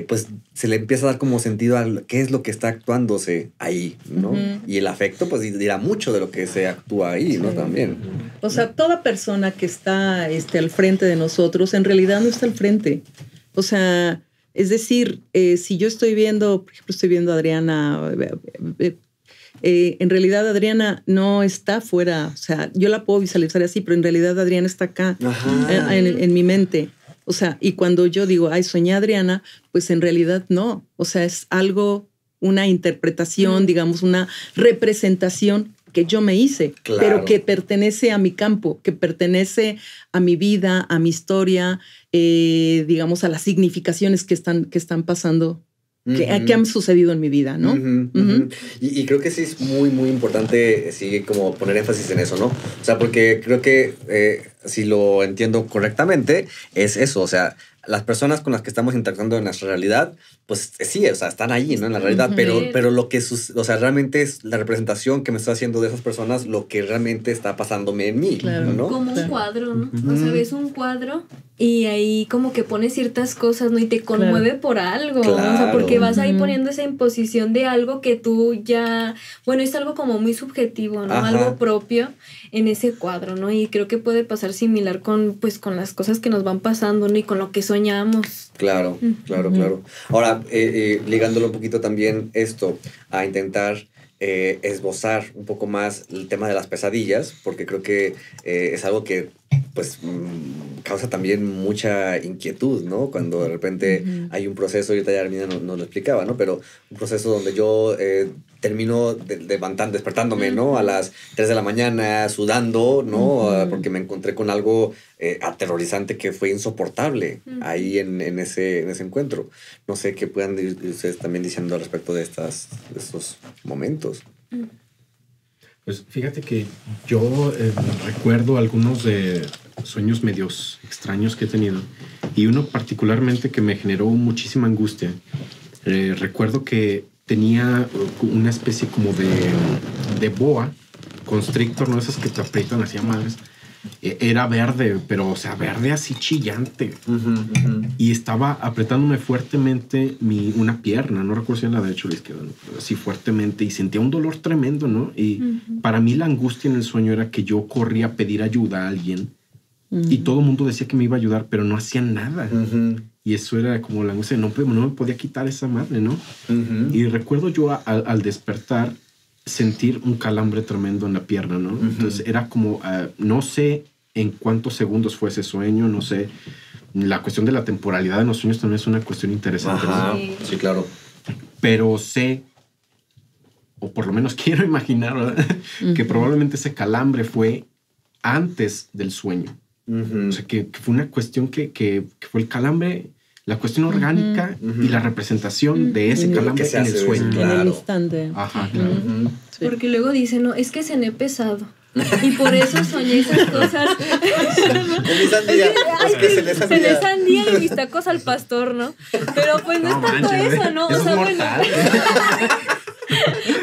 pues se le empieza a dar como sentido a qué es lo que está actuándose ahí, ¿no? Y el afecto pues dirá mucho de lo que se actúa ahí, ¿no? También. O sea, toda persona que está al frente de nosotros, en realidad no está al frente. O sea, es decir, si yo estoy viendo, por ejemplo, estoy viendo a Adriana, en realidad Adriana no está fuera. O sea, yo la puedo visualizar así, pero en realidad Adriana está acá, en mi mente. O sea, y cuando yo digo, ay, soñé a Adriana, pues en realidad no. O sea, es algo, una interpretación, digamos, una representación que yo me hice, Claro. pero que pertenece a mi campo, que pertenece a mi vida, a mi historia, digamos, a las significaciones que están pasando, que han sucedido en mi vida, ¿no? Y creo que sí es muy, muy importante, sí, como poner énfasis en eso, ¿no? O sea, porque creo que si lo entiendo correctamente, es eso, o sea, las personas con las que estamos interactuando en nuestra realidad, pues sí, o sea, están ahí, ¿no? En la realidad, pero lo que o sea, realmente es la representación que me está haciendo de esas personas lo que realmente está pasándome en mí, Claro. ¿no? Como un cuadro, ¿no? O sea, ves un cuadro y ahí como que pones ciertas cosas, ¿no? Y te conmueve por algo, ¿no? O sea, porque vas ahí poniendo esa imposición de algo que tú ya... Bueno, es algo como muy subjetivo, ¿no? Ajá. Algo propio en ese cuadro, ¿no? Y creo que puede pasar similar con las cosas que nos van pasando, ¿no? Y con lo que soñamos. Claro, claro. Ahora, ligándolo un poquito también esto a intentar esbozar un poco más el tema de las pesadillas, porque creo que es algo que pues causa también mucha inquietud, ¿no? Cuando de repente hay un proceso, ahorita ya Armina nos lo explicaba, ¿no? Pero un proceso donde yo termino despertándome, ¿no? A las 3 de la mañana, sudando, ¿no? Porque me encontré con algo aterrorizante que fue insoportable ahí en ese encuentro. No sé qué puedan ir ustedes también diciendo al respecto de estos momentos. Pues fíjate que yo recuerdo algunos de sueños medios extraños que he tenido y uno particularmente que me generó muchísima angustia. Recuerdo que tenía una especie como de boa constrictor, ¿no? Esas que te aprietan hacia madres. Era verde, pero o sea, verde así chillante. Y estaba apretándome fuertemente una pierna, no recuerdo si era la derecha o la izquierda, ¿no? Pero así fuertemente y sentía un dolor tremendo, ¿no? Y para mí la angustia en el sueño era que yo corría a pedir ayuda a alguien y todo el mundo decía que me iba a ayudar, pero no hacían nada. Y eso era como la angustia, no me podía quitar esa madre, ¿no? Y recuerdo yo al despertar sentir un calambre tremendo en la pierna, ¿no? Entonces era como, no sé en cuántos segundos fue ese sueño, no sé. La cuestión de la temporalidad en los sueños también es una cuestión interesante. Ajá, ¿no? sí, claro. Pero sé, o por lo menos quiero imaginar, ¿verdad? Que probablemente ese calambre fue antes del sueño. O sea, que fue una cuestión que fue el calambre, la cuestión orgánica y la representación de ese calambre Que se en el hace, sueño. claro. En el instante. Ajá, claro. Sí. Porque luego dicen, no, es que cené pesado. Y por eso soñé esas cosas. Comí sandía. Es que cené sandía. Cené sandía y mis tacos al pastor, ¿no? Pero pues no es tanto manches, eso, ¿no? eso es bueno. mortal.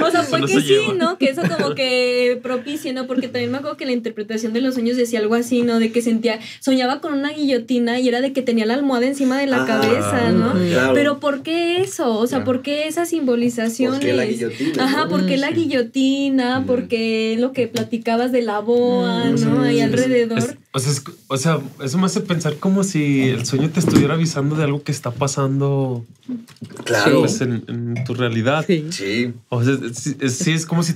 O sea, Eso no porque se sí, lleva. ¿no? Que eso como que propicie, ¿no? Porque también me acuerdo que la interpretación de los sueños decía algo así, ¿no? De que soñaba con una guillotina y era de que tenía la almohada encima de la cabeza, ¿no? Claro. Pero ¿por qué eso? O sea, ¿por qué esas simbolizaciones? ¿Por qué la guillotina? Ajá, ¿no? ¿por qué la guillotina? ¿Por qué lo que platicabas de la boa, ¿no? Ahí alrededor. O sea, eso me hace pensar como si el sueño te estuviera avisando de algo que está pasando Claro. pues, en tu realidad. Sí. Sí. O sea, sí, es como si...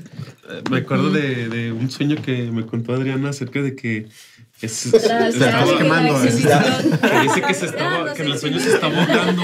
me acuerdo de un sueño que me contó Adriana acerca de que... se estaba quemando, que dice que no que en sé. el sueño se está ahogando.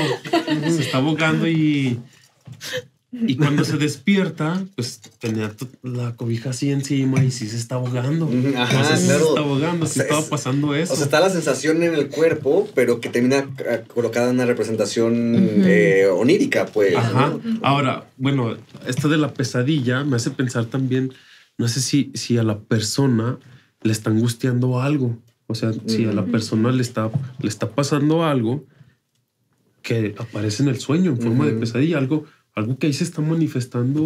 Se está ahogando y cuando se despierta, pues tenía la cobija así encima y sí se está ahogando. Ajá, Entonces, claro. se está ahogando, sí O sea, estaba pasando eso. O sea, está la sensación en el cuerpo, pero que termina colocada en una representación onírica, pues. Ajá. ¿no? Ahora, bueno, esto de la pesadilla me hace pensar también, no sé si a la persona le está angustiando algo. O sea, si a la persona le está pasando algo que aparece en el sueño en forma de pesadilla, algo algo que ahí se está manifestando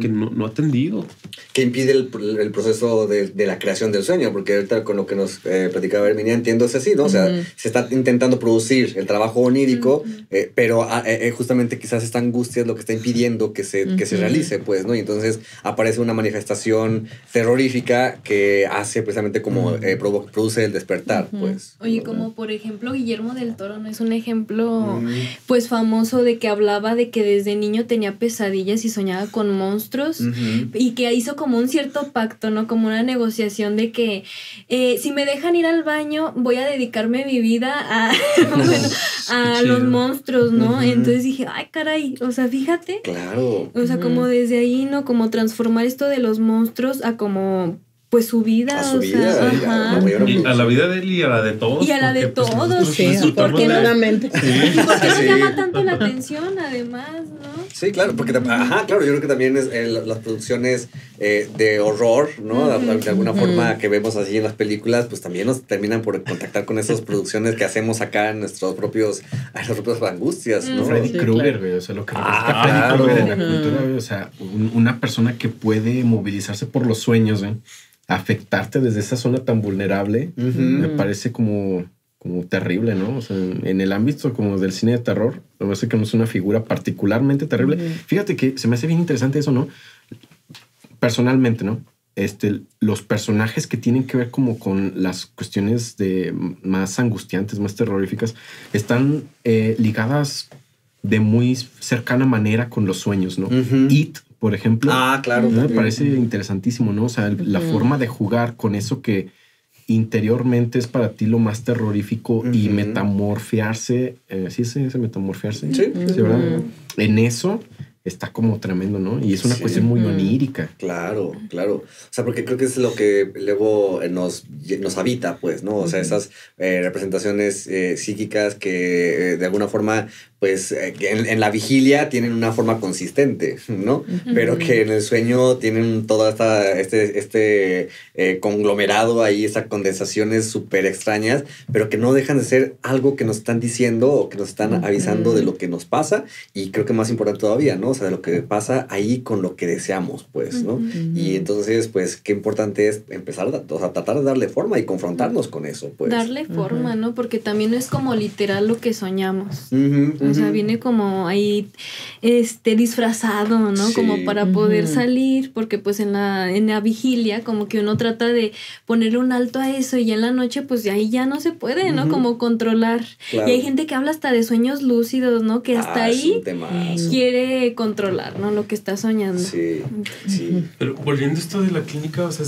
que no ha atendido. Que impide el proceso de la creación del sueño, porque ahorita con lo que nos platicaba Herminia, entiendo es así, ¿no? O sea, se está intentando producir el trabajo onírico, pero justamente quizás esta angustia es lo que está impidiendo que se realice, pues, ¿no? Y entonces aparece una manifestación terrorífica que hace precisamente como produce el despertar, pues. Oye, como por ejemplo Guillermo del Toro, ¿no? Es un ejemplo pues famoso de que hablaba de que desde niño tenía pesadillas y soñaba con monstruos y que hizo como un cierto pacto, ¿no? Como una negociación de que si me dejan ir al baño voy a dedicarme mi vida a, a los monstruos, ¿no? Entonces dije, ay, caray, o sea, fíjate. Claro. O sea, como desde ahí, ¿no? Como transformar esto de los monstruos a como... pues su vida, a su vida, y a la vida de él y a la de todos. Y a la de porque, todos, sí, afortunadamente. ¿Y por qué nos llama tanto la atención, además, no? Sí, claro, porque claro, yo creo que también es las producciones de horror, ¿no? De alguna forma que vemos así en las películas, pues también nos terminan por contactar con esas producciones que hacemos acá en nuestras propias angustias, ¿no? Freddy Krueger, güey, o sea, lo que representa Freddy Krueger en la cultura, güey, o sea, una persona que puede movilizarse por los sueños, güey, afectarte desde esa zona tan vulnerable, me parece como terrible, ¿no? O sea, en el ámbito como del cine de terror, me parece que no es una figura particularmente terrible. Fíjate que se me hace bien interesante eso, ¿no? Personalmente, ¿no? Los personajes que tienen que ver como con las cuestiones más angustiantes, más terroríficas, están ligadas de muy cercana manera con los sueños, ¿no? It, por ejemplo. Claro. Me parece interesantísimo, ¿no? O sea, la forma de jugar con eso que interiormente es para ti lo más terrorífico y metamorfiarse. ¿Sí es ese metamorfiarse? Sí. Sí, ¿verdad? En eso está como tremendo, ¿no? Y es una cuestión muy onírica. Claro. O sea, porque creo que es lo que luego nos habita, pues, ¿no? O sea, esas representaciones psíquicas que de alguna forma, pues, en la vigilia tienen una forma consistente, ¿no? Pero que en el sueño tienen toda este conglomerado ahí, estas condensaciones súper extrañas, pero que no dejan de ser algo que nos están diciendo o que nos están avisando de lo que nos pasa, y creo que más importante todavía, ¿no? O sea, de lo que pasa ahí con lo que deseamos, pues, ¿no? Y entonces, pues, qué importante es empezar a tratar de darle forma y confrontarnos con eso, pues. Darle forma, ¿no? Porque también es como literal lo que soñamos. O sea, viene como ahí disfrazado, ¿no? Sí. Como para poder salir, porque pues en la vigilia como que uno trata de ponerle un alto a eso, y en la noche pues de ahí ya no se puede, ¿no? Como controlar. Claro. Y hay gente que habla hasta de sueños lúcidos, ¿no? Que hasta ahí temazo. quiere controlar, ¿no? Lo que está soñando. Sí. Pero volviendo a esto de la clínica, o sea,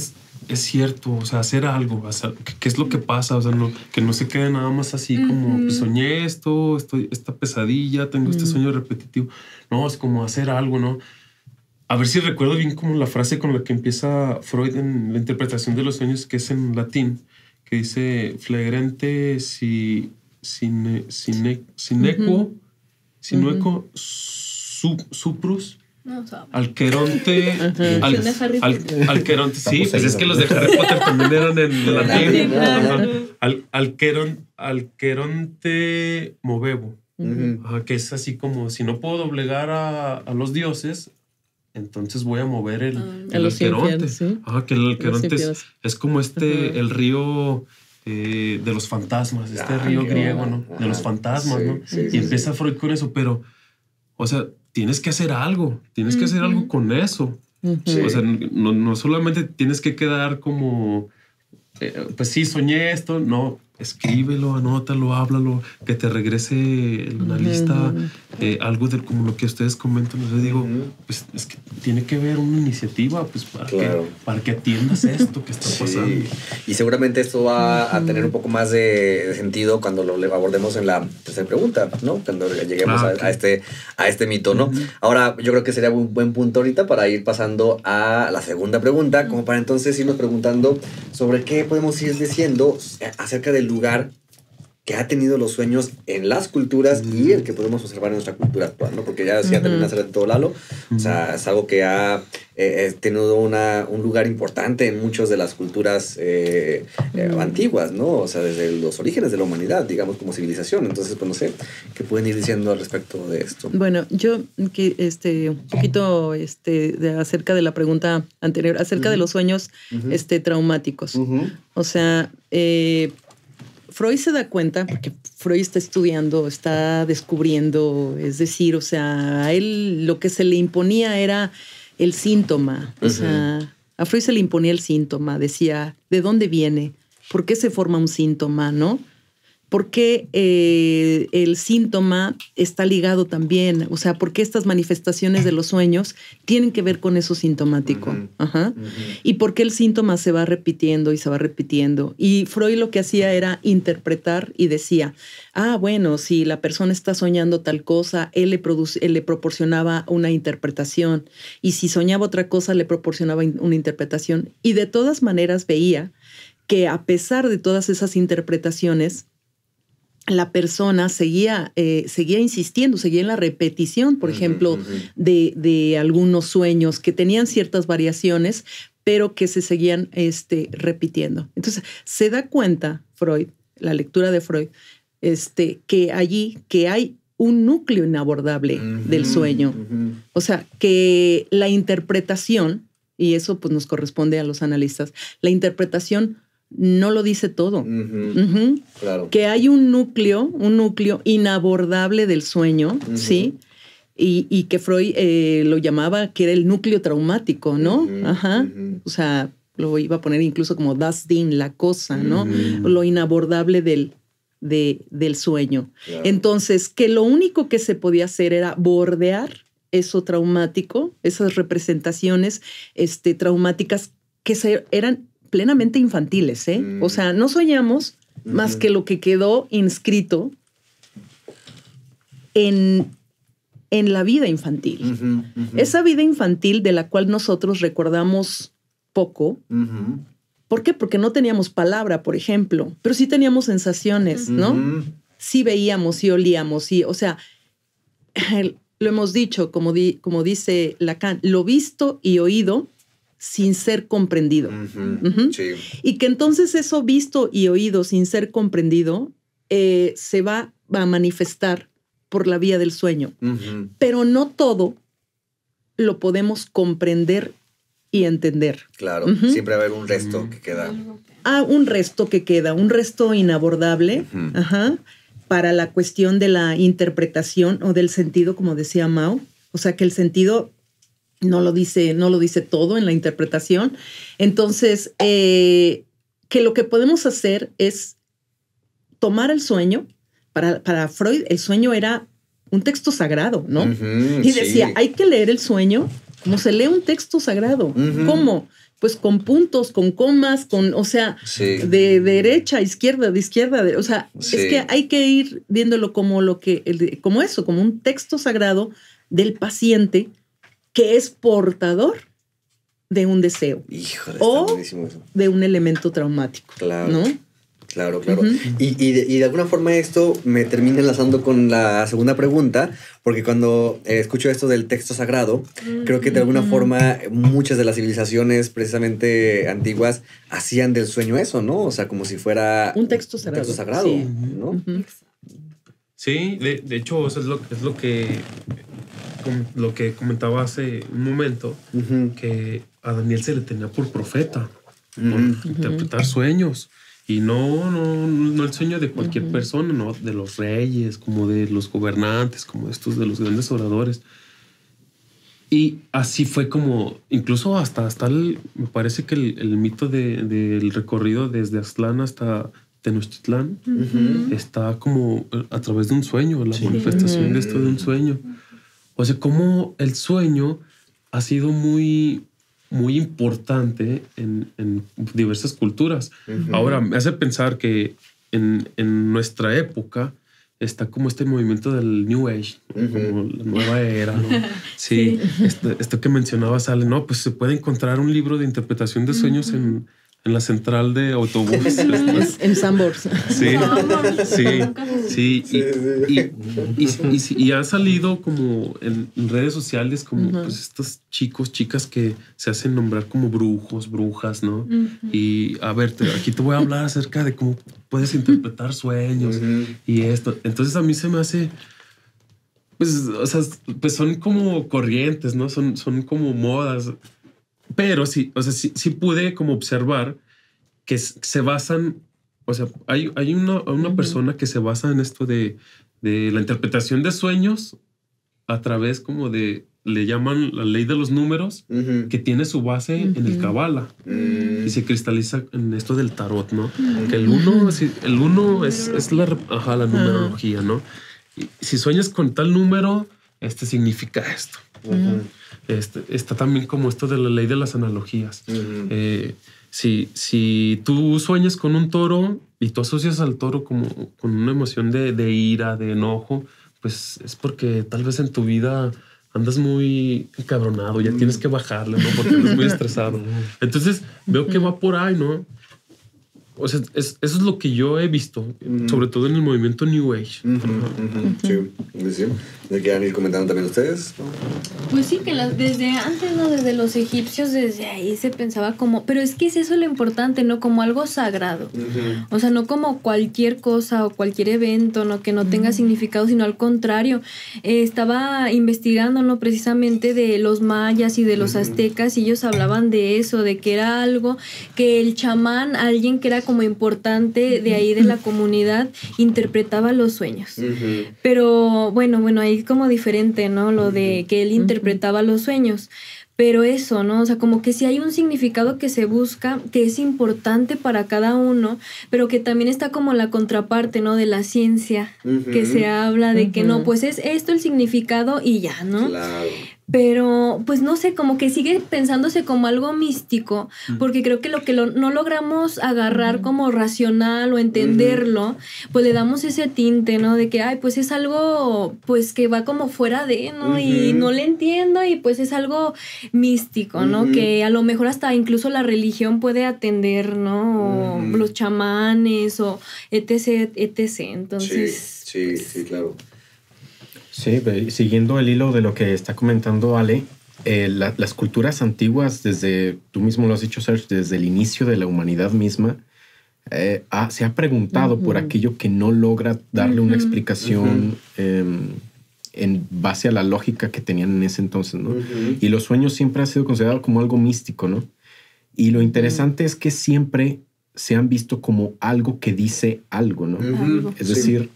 es cierto, o sea, hacer algo, o sea, ¿qué es lo que pasa? O sea, que no se quede nada más así como, pues soñé esta pesadilla, tengo este sueño repetitivo. No, es como hacer algo, ¿no? A ver si recuerdo bien como la frase con la que empieza Freud en la interpretación de los sueños, que es en latín, que dice, flagrante sinuequo suprus. No sabe. Alqueronte. Alqueronte. Sí, pues es que los de Harry Potter también eran en latín. Alqueronte movebo. Que es así como, si no puedo doblegar a los dioses, entonces voy a mover el alqueronte. ¿Sí? Que el alqueronte es como el río de los fantasmas, río griego, ¿no? De los fantasmas, ¿no? Y empieza Freud con eso, pero, o sea, tienes que hacer algo con eso. O sea, no solamente tienes que quedar como, pues sí, soñé esto, no. Escríbelo, anótalo, háblalo, que te regrese el analista algo de como lo que ustedes comentan. Yo digo, pues es que tiene que haber una iniciativa pues para que atiendas esto que está pasando. Y seguramente esto va a tener un poco más de sentido cuando lo abordemos en la tercera pregunta, ¿no? Cuando lleguemos a este mito, ¿no? Ahora, yo creo que sería un buen punto ahorita para ir pasando a la segunda pregunta, como para entonces irnos preguntando sobre qué podemos ir diciendo acerca del lugar que ha tenido los sueños en las culturas y el que podemos observar en nuestra cultura actual, ¿no? Porque ya decía también hace todo Lalo, o sea, es algo que ha tenido un lugar importante en muchas de las culturas antiguas, ¿no? O sea, desde los orígenes de la humanidad, digamos, como civilización. Entonces, pues no sé, ¿qué pueden ir diciendo al respecto de esto? Bueno, yo un poquito acerca de la pregunta anterior, acerca de los sueños traumáticos. O sea, Freud se da cuenta, porque Freud está estudiando, está descubriendo, es decir, o sea, a él lo que se le imponía era el síntoma. O sea, a Freud se le imponía el síntoma, decía, ¿de dónde viene? ¿Por qué se forma un síntoma, no? ¿Por qué el síntoma está ligado también? O sea, ¿por qué estas manifestaciones de los sueños tienen que ver con eso sintomático? ¿Y por qué el síntoma se va repitiendo y se va repitiendo? Y Freud lo que hacía era interpretar y decía, bueno, si la persona está soñando tal cosa, él le proporcionaba una interpretación. Y si soñaba otra cosa, le proporcionaba una interpretación. Y de todas maneras veía que a pesar de todas esas interpretaciones, la persona seguía insistiendo, seguía en la repetición, por ejemplo, de algunos sueños que tenían ciertas variaciones, pero que se seguían repitiendo. Entonces, se da cuenta Freud, la lectura de Freud, que hay un núcleo inabordable del sueño. O sea, que la interpretación, y eso pues nos corresponde a los analistas, la interpretación no lo dice todo. Claro. Que hay un núcleo inabordable del sueño, ¿sí? Y que Freud lo llamaba que era el núcleo traumático, ¿no? O sea, lo iba a poner incluso como das Ding, la cosa, ¿no? Lo inabordable del sueño. Claro. Entonces, que lo único que se podía hacer era bordear eso traumático, esas representaciones traumáticas que eran plenamente infantiles, ¿eh? O sea, no soñamos más que lo que quedó inscrito en la vida infantil. Esa vida infantil de la cual nosotros recordamos poco. ¿Por qué? Porque no teníamos palabra, por ejemplo, pero sí teníamos sensaciones, ¿no? Sí veíamos, sí olíamos, sí, o sea, lo hemos dicho, como dice Lacan, lo visto y oído sin ser comprendido. Sí. Y que entonces eso visto y oído sin ser comprendido se va a manifestar por la vía del sueño. Pero no todo lo podemos comprender y entender. Claro, siempre va a haber un resto que queda. Un resto que queda, un resto inabordable, para la cuestión de la interpretación o del sentido, como decía Mao. O sea, que el sentido no lo dice todo en la interpretación. Entonces, que lo que podemos hacer es tomar el sueño. Para Freud, el sueño era un texto sagrado, ¿no? Y decía, hay que leer el sueño como se lee un texto sagrado. ¿Cómo? Pues con puntos, con comas, o sea, de derecha a izquierda, de izquierda, o sea, es que hay que ir viéndolo como como eso, como un texto sagrado del paciente que es portador de un deseo. Híjole, o de un elemento traumático. Claro. ¿No? Claro. Y de alguna forma esto me termina enlazando con la segunda pregunta, porque cuando escucho esto del texto sagrado, creo que de alguna forma muchas de las civilizaciones precisamente antiguas hacían del sueño eso, ¿no? O sea, como si fuera un texto sagrado, sí. ¿No? Sí, de hecho, eso es lo que comentaba hace un momento, que a Daniel se le tenía por profeta, por interpretar sueños. Y no el sueño de cualquier persona, no de los reyes, como de los gobernantes, como estos de los grandes oradores. Y así fue como, incluso hasta me parece que el mito del recorrido desde Aztlán hasta Tenochtitlán está como a través de un sueño, la manifestación de esto de un sueño. O sea, como el sueño ha sido muy importante en diversas culturas. Ahora, me hace pensar que en nuestra época está como este movimiento del New Age, como la nueva era, ¿no? Sí. Esto que mencionabas, Ale, no, pues se puede encontrar un libro de interpretación de sueños en en la central de autobús. En Sanborns. Sí, sí, y han salido como en redes sociales como pues estos chicos, chicas que se hacen nombrar como brujos, brujas, ¿no? Y a ver, aquí te voy a hablar acerca de cómo puedes interpretar sueños y esto. Entonces a mí se me hace, pues, o sea, pues son como corrientes, ¿no? Son como modas. Pero sí, o sea, sí pude como observar que se basan, o sea, hay una persona que se basa en esto de la interpretación de sueños a través como de, le llaman la ley de los números, que tiene su base en el Kabbalah y se cristaliza en esto del tarot, ¿no? Que el uno es la numerología, ¿no? Y si sueñas con tal número, significa esto. Está también como esto de la ley de las analogías. Si tú sueñas con un toro y tú asocias al toro como con una emoción de ira, de enojo, pues es porque tal vez en tu vida andas muy encabronado, ya tienes que bajarle, ¿no? Porque andas muy estresado. Entonces veo que va por ahí, ¿no? O sea, eso es lo que yo he visto, sobre todo en el movimiento New Age. Sí. ¿Me quieran ir comentando también ustedes? Pues sí, que desde antes, ¿no? Desde los egipcios, desde ahí se pensaba como... Pero es que es eso lo importante, ¿no? Como algo sagrado. O sea, no como cualquier cosa o cualquier evento, ¿no? Que no tenga significado, sino al contrario. Estaba investigando, ¿no? Precisamente de los mayas y de los aztecas, y ellos hablaban de eso, de que era algo que el chamán, alguien que era como importante de ahí de la comunidad, interpretaba los sueños. Pero bueno, ahí como diferente, ¿no? Lo de que él interpretaba los sueños. Pero eso, ¿no? O sea, como que sí hay un significado que se busca, que es importante para cada uno, pero que también está como la contraparte, ¿no? De la ciencia, que se habla de que no, pues es esto el significado y ya, ¿no? Claro. Pero, pues no sé, como que sigue pensándose como algo místico, porque creo que lo que no logramos agarrar como racional o entenderlo, pues le damos ese tinte, ¿no? De que, ay, pues es algo, pues que va como fuera de, ¿no? Y no le entiendo y pues es algo místico, ¿no? Que a lo mejor hasta incluso la religión puede atender, ¿no? O los chamanes o etc. Entonces... Sí, claro. Sí, siguiendo el hilo de lo que está comentando Ale, las culturas antiguas, tú mismo lo has dicho, Serge, desde el inicio de la humanidad misma, se ha preguntado por aquello que no logra darle una explicación en base a la lógica que tenían en ese entonces, ¿no? Y los sueños siempre han sido considerados como algo místico, ¿no? Y lo interesante es que siempre se han visto como algo que dice algo, ¿no? Es decir,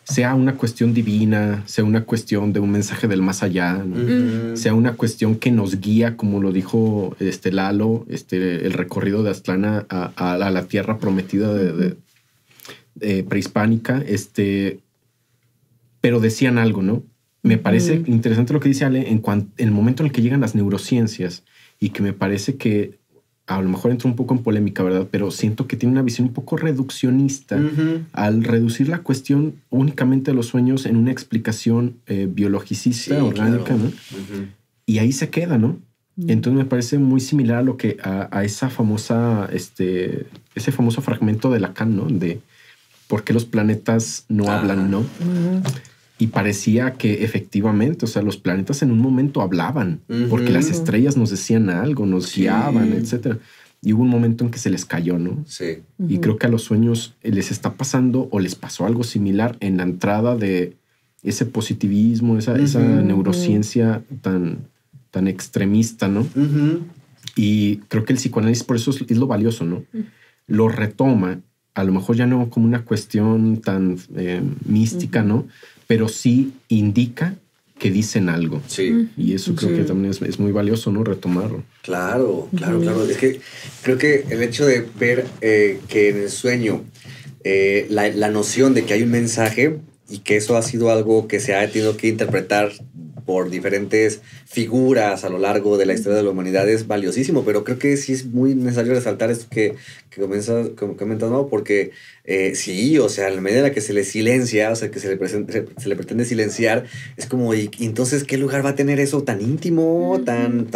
sea una cuestión divina, sea una cuestión de un mensaje del más allá, ¿no? Sea una cuestión que nos guía, como lo dijo Lalo, el recorrido de Aztlán a la tierra prometida de prehispánica, pero decían algo, ¿no? Me parece interesante lo que dice Ale en el momento en el que llegan las neurociencias, y que me parece que a lo mejor entra un poco en polémica, ¿verdad? Pero siento que tiene una visión un poco reduccionista al reducir la cuestión únicamente de los sueños en una explicación biologicista, orgánica, claro, ¿no? Y ahí se queda, ¿no? Entonces me parece muy similar a lo que a esa famosa, ese famoso fragmento de Lacan, ¿no? De por qué los planetas no hablan, ¿no? Y parecía que efectivamente, o sea, los planetas en un momento hablaban, porque las estrellas nos decían algo, nos guiaban, etcétera. Y hubo un momento en que se les cayó, ¿no? Sí. Y creo que a los sueños les está pasando o les pasó algo similar en la entrada de ese positivismo, esa neurociencia tan extremista, ¿no? Y creo que el psicoanálisis por eso es lo valioso, ¿no? Lo retoma, a lo mejor ya no como una cuestión tan mística, ¿no? Pero sí indica que dicen algo. Sí. Y eso creo que también es muy valioso, ¿no? Retomarlo. Claro. Es que creo que el hecho de ver que en el sueño la noción de que hay un mensaje y que eso ha sido algo que se ha tenido que interpretar por diferentes figuras a lo largo de la historia de la humanidad es valiosísimo, pero creo que sí es muy necesario resaltar esto que comentas, ¿no? Porque Sí, o sea, en la medida en la que se le silencia, o sea, que se le pretende silenciar, es como, ¿y entonces qué lugar va a tener eso tan íntimo, tan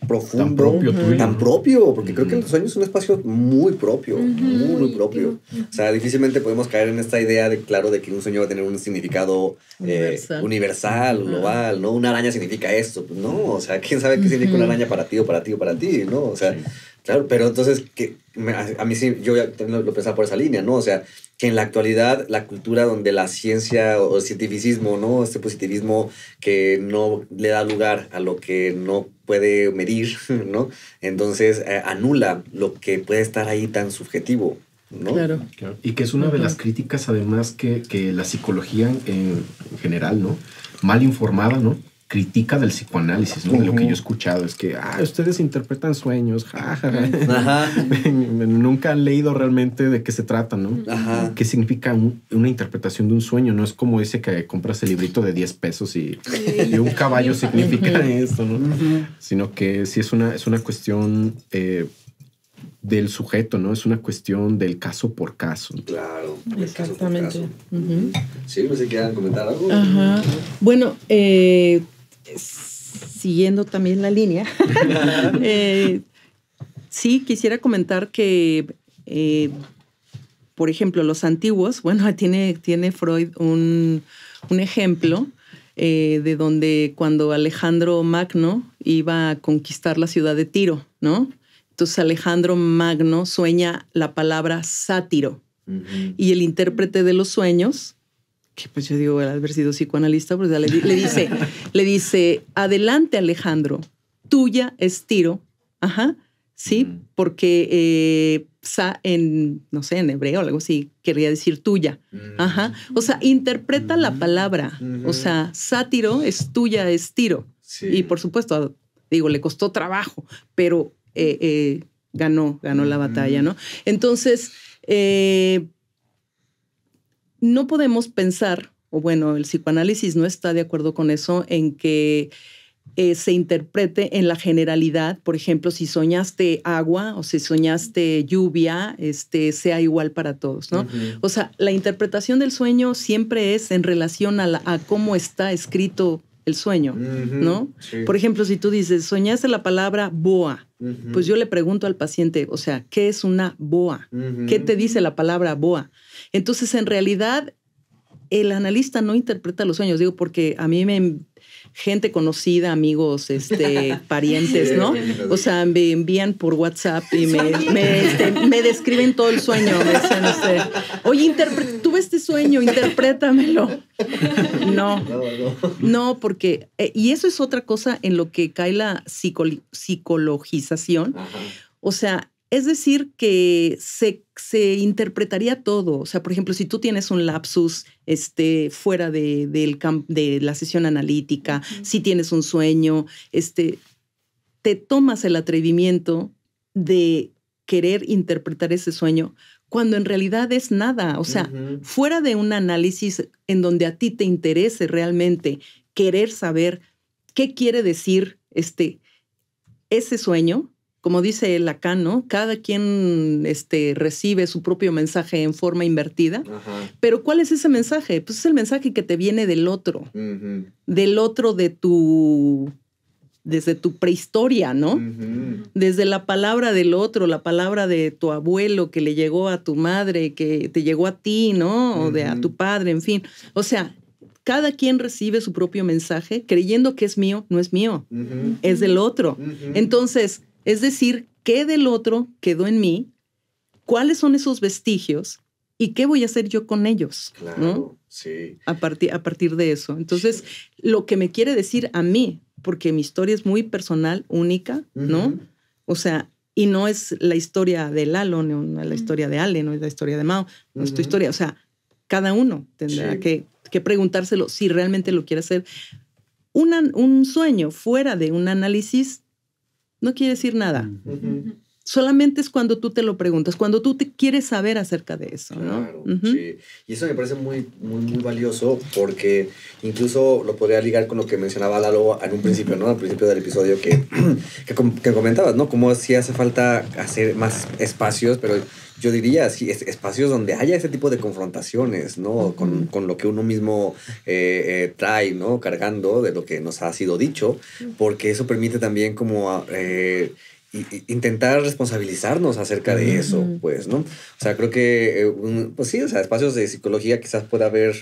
profundo, Tan propio tuyo, tan ¿no? propio? Porque creo que el sueño es un espacio muy propio, muy propio. íntimo. O sea, difícilmente podemos caer en esta idea de, claro, de que un sueño va a tener un significado universal, global, ¿no? Una araña significa esto, pues no, o sea, ¿quién sabe qué significa una araña para ti o para ti o para ti, ¿no? O sea, claro, pero entonces, a mí sí, yo ya también lo pensaba por esa línea, ¿no? O sea, que en la actualidad la cultura donde la ciencia o el cientificismo, ¿no? Este positivismo que no le da lugar a lo que no puede medir, ¿no? Entonces anula lo que puede estar ahí tan subjetivo, ¿no? Claro. Claro. Y que es una de las críticas, además, que la psicología en general, ¿no? Mal informada, ¿no? Critica del psicoanálisis, ¿no? De lo que yo he escuchado es que, ustedes interpretan sueños, jajaja. Ajá. Nunca han leído realmente de qué se trata, ¿no? Ajá. ¿Qué significa una interpretación de un sueño? No es como ese que compras el librito de 10 pesos y un caballo significa esto, ¿no? Sino que sí es una cuestión del sujeto, ¿no? Es una cuestión del caso por caso. Claro. Exactamente. Caso por caso. Sí, no sé si quieran comentar algo. Ajá. Bueno, siguiendo también la línea, sí, quisiera comentar que, por ejemplo, los antiguos, bueno, tiene Freud un ejemplo de donde cuando Alejandro Magno iba a conquistar la ciudad de Tiro, ¿no? Entonces Alejandro Magno sueña la palabra sátiro y el intérprete de los sueños, que pues yo digo, al haber sido psicoanalista, pues le dice, adelante Alejandro, tuya es Tiro, sí, porque no sé, en hebreo o algo así, quería decir tuya, o sea, interpreta la palabra, o sea, sátiro es tuya, es Tiro, y por supuesto, digo, le costó trabajo, pero ganó la batalla, ¿no? Entonces, no podemos pensar, o bueno, el psicoanálisis no está de acuerdo con eso, en que se interprete en la generalidad. Por ejemplo, si soñaste agua o si soñaste lluvia, sea igual para todos, ¿no? O sea, la interpretación del sueño siempre es en relación a cómo está escrito el sueño, ¿no? Sí. Por ejemplo, si tú dices, soñaste la palabra boa, pues yo le pregunto al paciente, o sea, ¿qué es una boa? ¿Qué te dice la palabra boa? Entonces, en realidad, el analista no interpreta los sueños, digo, porque a mí gente conocida, amigos, parientes, ¿no? O sea, me envían por WhatsApp y me describen todo el sueño. Me dicen, oye, tuve este sueño, interprétamelo. No, porque... y eso es otra cosa en lo que cae la psicologización. O sea, es decir, que se interpretaría todo. O sea, por ejemplo, si tú tienes un lapsus fuera de la sesión analítica, si tienes un sueño, te tomas el atrevimiento de querer interpretar ese sueño cuando en realidad es nada. O sea, fuera de un análisis en donde a ti te interese realmente querer saber qué quiere decir ese sueño. Como dice Lacan, ¿no? Cada quien recibe su propio mensaje en forma invertida. Pero ¿cuál es ese mensaje? Pues es el mensaje que te viene del otro. Del otro desde tu prehistoria, ¿no? Desde la palabra del otro, la palabra de tu abuelo que le llegó a tu madre, que te llegó a ti, ¿no? O a tu padre, en fin. O sea, cada quien recibe su propio mensaje creyendo que es mío, no es mío. Es del otro. Entonces... es decir, ¿qué del otro quedó en mí? ¿Cuáles son esos vestigios? ¿Y qué voy a hacer yo con ellos? Claro, ¿no? Sí. A partir de eso. Entonces, lo que me quiere decir a mí, porque mi historia es muy personal, única, ¿no? O sea, y no es la historia de Lalo, no es la historia de Ale, no es la historia de Mao, no es tu historia. O sea, cada uno tendrá que preguntárselo si realmente lo quiere hacer. Un sueño fuera de un análisis no quiere decir nada. Solamente es cuando tú te lo preguntas, cuando tú te quieres saber acerca de eso, ¿no? Claro, sí. Y eso me parece muy, muy, muy valioso porque incluso lo podría ligar con lo que mencionaba Lalo en un principio, ¿no? Al principio del episodio que comentabas, ¿no? Cómo sí hace falta hacer más espacios, pero yo diría, sí, espacios donde haya ese tipo de confrontaciones, ¿no? Con lo que uno mismo trae, ¿no? Cargando de lo que nos ha sido dicho, porque eso permite también como intentar responsabilizarnos acerca de eso, pues, ¿no? O sea, creo que, pues sí, o sea, espacios de psicología quizás pueda haber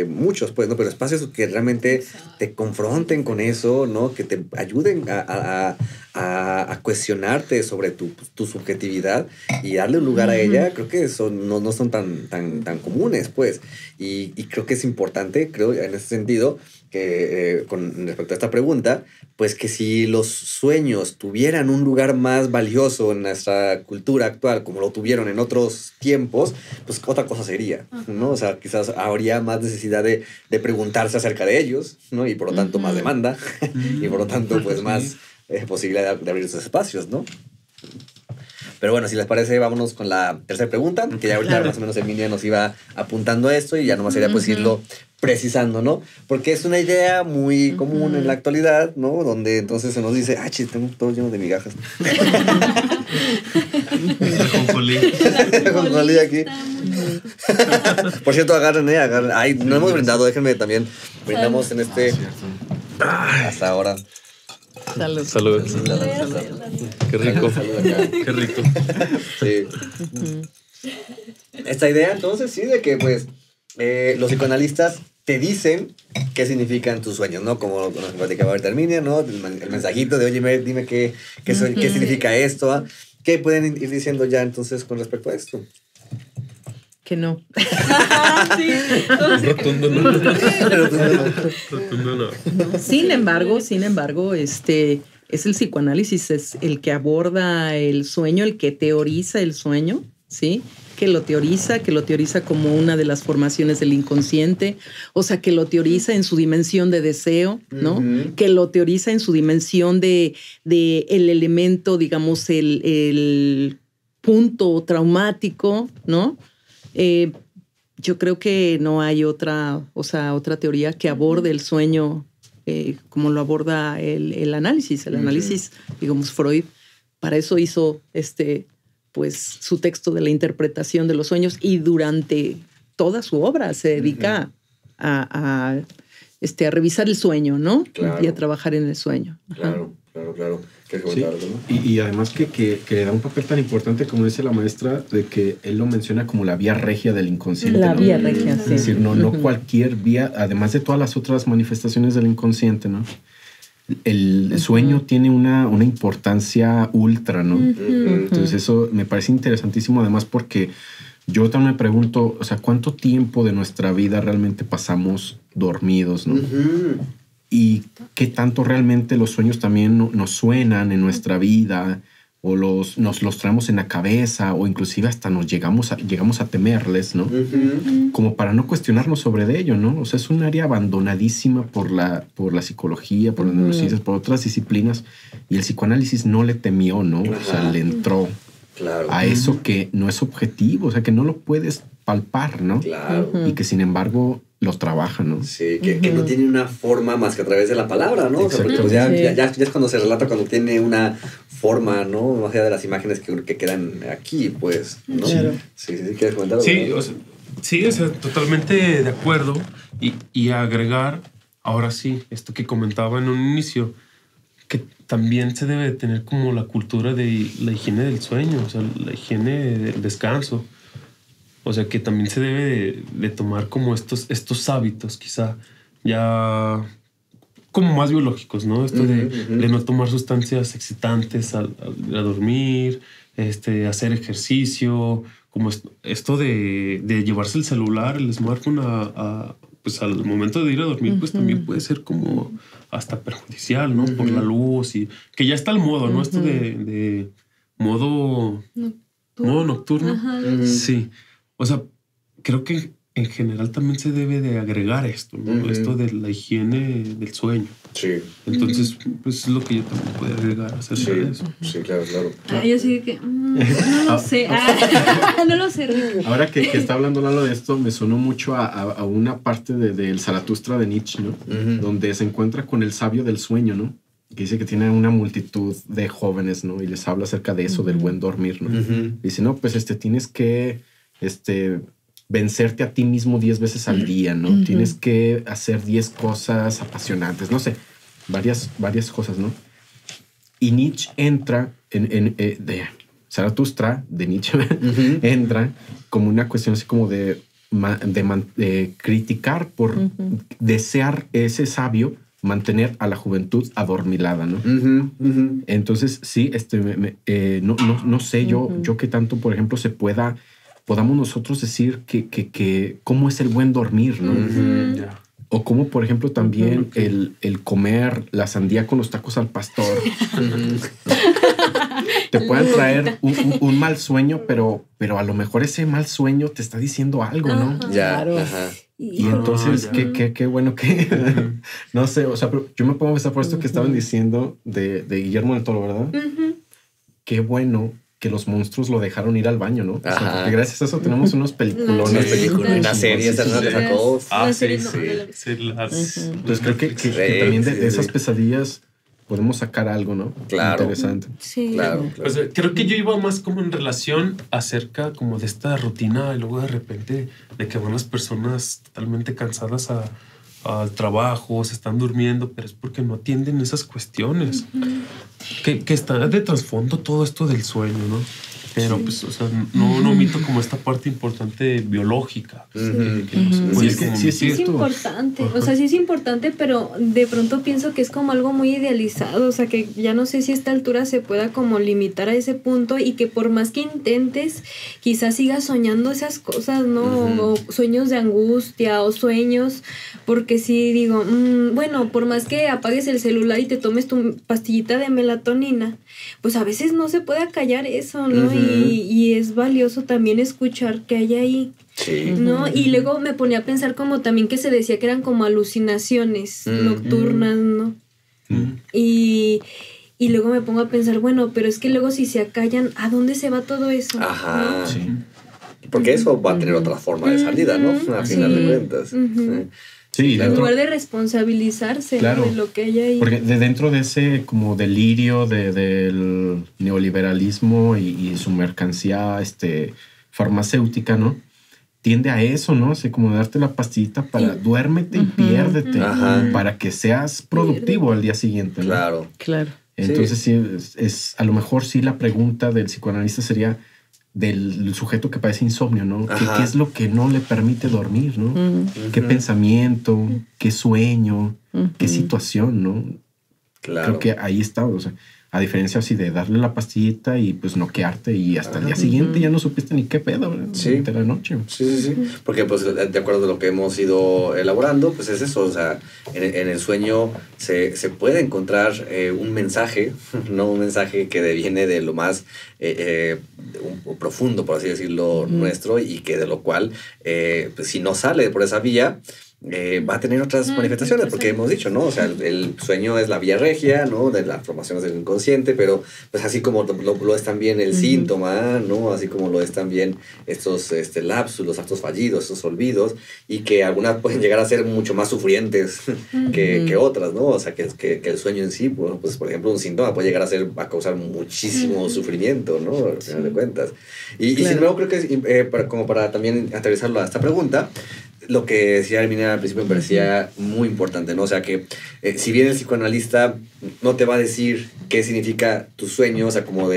muchos, pues, ¿no? Pero espacios que realmente te confronten con eso, ¿no? Que te ayuden a cuestionarte sobre tu subjetividad y darle un lugar a ella, creo que no son tan comunes, pues. Y creo que es importante, creo, en ese sentido, que con respecto a esta pregunta, pues que si los sueños tuvieran un lugar más valioso en nuestra cultura actual, como lo tuvieron en otros tiempos, pues otra cosa sería, ¿no? O sea, quizás habría más necesidad de preguntarse acerca de ellos, ¿no? Y por lo tanto más demanda, y por lo tanto, pues más posibilidad de abrir esos espacios, ¿no? Pero bueno, si les parece, vámonos con la tercera pregunta, que ya ahorita más o menos Emilia nos iba apuntando a esto y ya nomás sería pues irlo precisando, ¿no? Porque es una idea muy común en la actualidad, ¿no? Donde entonces se nos dice, chis, tengo todo lleno de migajas. Jonjolí aquí. Por cierto, agarren. Ay, no hemos brindado, déjenme también. Brindamos en este... hasta ahora. Salud. Salud. Qué rico. Salud acá. Qué rico. Sí. Esta idea, entonces, sí, de que, pues, los psicoanalistas te dicen qué significan tus sueños, ¿no? Como nos platicaba ahorita Herminia, ¿no? El mensajito de, oye, dime qué significa esto, ¿ah? ¿Qué pueden ir diciendo ya, entonces, con respecto a esto? Que no. Rotundo no. Rotundo no. Sin embargo, es el psicoanálisis, es el que aborda el sueño, el que teoriza el sueño, ¿sí? Que lo teoriza como una de las formaciones del inconsciente, o sea, que lo teoriza en su dimensión de deseo, ¿no? Que lo teoriza en su dimensión de el elemento, digamos, el punto traumático, ¿no? Yo creo que no hay otra teoría que aborde el sueño como lo aborda el análisis. El análisis, digamos, Freud, para eso hizo pues su texto de la interpretación de los sueños y durante toda su obra se dedica a revisar el sueño, ¿no? Claro. Y a trabajar en el sueño. Claro. Sí. Y además que le da un papel tan importante, como dice la maestra, de que él lo menciona como la vía regia del inconsciente. La ¿no? vía regia, sí. Es decir, no cualquier vía, además de todas las otras manifestaciones del inconsciente, ¿no? El sueño tiene una importancia ultra, ¿no? Entonces eso me parece interesantísimo, además porque yo también me pregunto, o sea, ¿cuánto tiempo de nuestra vida realmente pasamos dormidos, ¿no? Y qué tanto realmente los sueños también nos suenan en nuestra vida o nos los traemos en la cabeza o inclusive hasta nos llegamos a temerles, ¿no? Como para no cuestionarnos sobre de ello, ¿no? O sea, es un área abandonadísima por la psicología, por las neurociencias, por otras disciplinas y el psicoanálisis no le temió, ¿no? O sea, le entró a eso que no es objetivo, o sea, que no lo puedes palpar, ¿no? Claro. Y que sin embargo lo trabaja, ¿no? Sí, que no tiene una forma más que a través de la palabra, ¿no? O sea, porque pues ya es cuando se relata, cuando tiene una forma, ¿no? Más allá de las imágenes que quedan aquí, pues, ¿no? Claro. Sí, ¿quieres comentar algo? Sí, o sea, totalmente de acuerdo. Y agregar, ahora sí, esto que comentaba en un inicio, que también se debe tener como la cultura de la higiene del sueño, o sea, la higiene del descanso. O sea, que también se debe de tomar como estos hábitos, quizá ya como más biológicos, ¿no? Esto de no tomar sustancias excitantes al dormir, hacer ejercicio, como esto de llevarse el celular, el smartphone pues al momento de ir a dormir, pues también puede ser como hasta perjudicial, ¿no? Por la luz y que ya está el modo, ¿no? Esto de modo nocturno. Sí. O sea, creo que en general también se debe de agregar esto, ¿no? Esto de la higiene del sueño. Sí. Entonces, pues es lo que yo también puedo agregar acerca de eso. Sí, claro. Yo sí que no lo sé. No lo sé, Rick. Ahora que está hablando Lalo de esto, me sonó mucho a una parte del Zaratustra de Nietzsche, ¿no? Donde se encuentra con el sabio del sueño, ¿no? Que dice que tiene una multitud de jóvenes, ¿no? Y les habla acerca de eso, del buen dormir, ¿no? Dice, no, pues tienes que vencerte a ti mismo 10 veces al día, ¿no? Tienes que hacer 10 cosas apasionantes, no sé, varias cosas, ¿no? Y Nietzsche entra de Zaratustra, de Nietzsche, entra como una cuestión así como de criticar por desear ese sabio mantener a la juventud adormilada, ¿no? Entonces, sí, no sé yo qué tanto, por ejemplo, podamos nosotros decir que cómo es el buen dormir, ¿no? O cómo, por ejemplo, también el comer la sandía con los tacos al pastor te pueden traer un mal sueño, pero a lo mejor ese mal sueño te está diciendo algo, ¿no? Claro. Y entonces, qué bueno que... no sé, o sea, pero yo me pongo a pensar por esto que estaban diciendo de Guillermo del Toro, ¿verdad? Qué bueno que los monstruos lo dejaron ir al baño, ¿no? O sea, porque gracias a eso tenemos unos peliculones. Una serie, esa no te sacó. Sí. Entonces creo que también de esas pesadillas podemos sacar algo, ¿no? Claro. Interesante. Sí. Claro. Pues, creo que yo iba más como en relación acerca como de esta rutina y luego de repente de que van las personas totalmente cansadas al trabajo, se están durmiendo, pero es porque no atienden esas cuestiones. Que está de trasfondo todo esto del sueño, ¿no? Pero pues, o sea, no omito como esta parte importante biológica. Sí es importante, o sea, sí es importante, pero de pronto pienso que es como algo muy idealizado, o sea, que ya no sé si a esta altura se pueda como limitar a ese punto y que por más que intentes, quizás sigas soñando esas cosas, ¿no? O sueños de angustia o sueños, porque sí digo, bueno, por más que apagues el celular y te tomes tu pastillita de melatonina, pues a veces no se puede acallar eso, ¿no? Y es valioso también escuchar qué hay ahí. Sí. ¿No? Y luego me ponía a pensar como también que se decía que eran como alucinaciones nocturnas, ¿no? Y luego me pongo a pensar, bueno, pero es que luego si se acallan, ¿a dónde se va todo eso? Ajá. ¿No? Sí. Porque eso va a tener otra forma de salida, ¿no? A final de cuentas. Sí, En lugar de responsabilizarse, claro, ¿no? De lo que hay ahí. Porque dentro de ese como delirio del neoliberalismo y su mercancía farmacéutica, ¿no? Tiende a eso, ¿no? O sea, como darte la pastillita para duérmete y piérdete para que seas productivo al día siguiente, ¿no? Claro. Entonces sí, es a lo mejor sí la pregunta del psicoanalista sería del sujeto que padece insomnio, ¿no? ¿Qué es lo que no le permite dormir, ¿no? ¿Qué pensamiento? ¿Qué sueño? ¿Qué situación, no? Claro. Creo que ahí está, o sea, a diferencia así de darle la pastillita y pues noquearte y hasta el día siguiente ya no supiste ni qué pedo, ¿verdad? De la noche. Sí. Porque pues de acuerdo a lo que hemos ido elaborando, pues es eso, o sea, en el sueño se puede encontrar un mensaje, ¿no? Un mensaje que deviene de lo más profundo, por así decirlo, nuestro, y que de lo cual, pues si no sale por esa vía, va a tener otras manifestaciones, porque hemos dicho, ¿no? O sea, el sueño es la vía regia, ¿no? De las formaciones del inconsciente, pero pues así como lo es también el síntoma, ¿no? Así como lo es también estos lapsus, los actos fallidos, estos olvidos, y que algunas pueden llegar a ser mucho más sufrientes que otras, ¿no? O sea, que el sueño en sí, pues por ejemplo, un síntoma puede llegar a causar muchísimo sufrimiento, ¿no? Al final de cuentas. Y sin embargo, creo que para también aterrizarlo a esta pregunta, lo que decía Herminia al principio me parecía muy importante, ¿no? O sea que si bien el psicoanalista no te va a decir qué significa tu sueño, o sea, como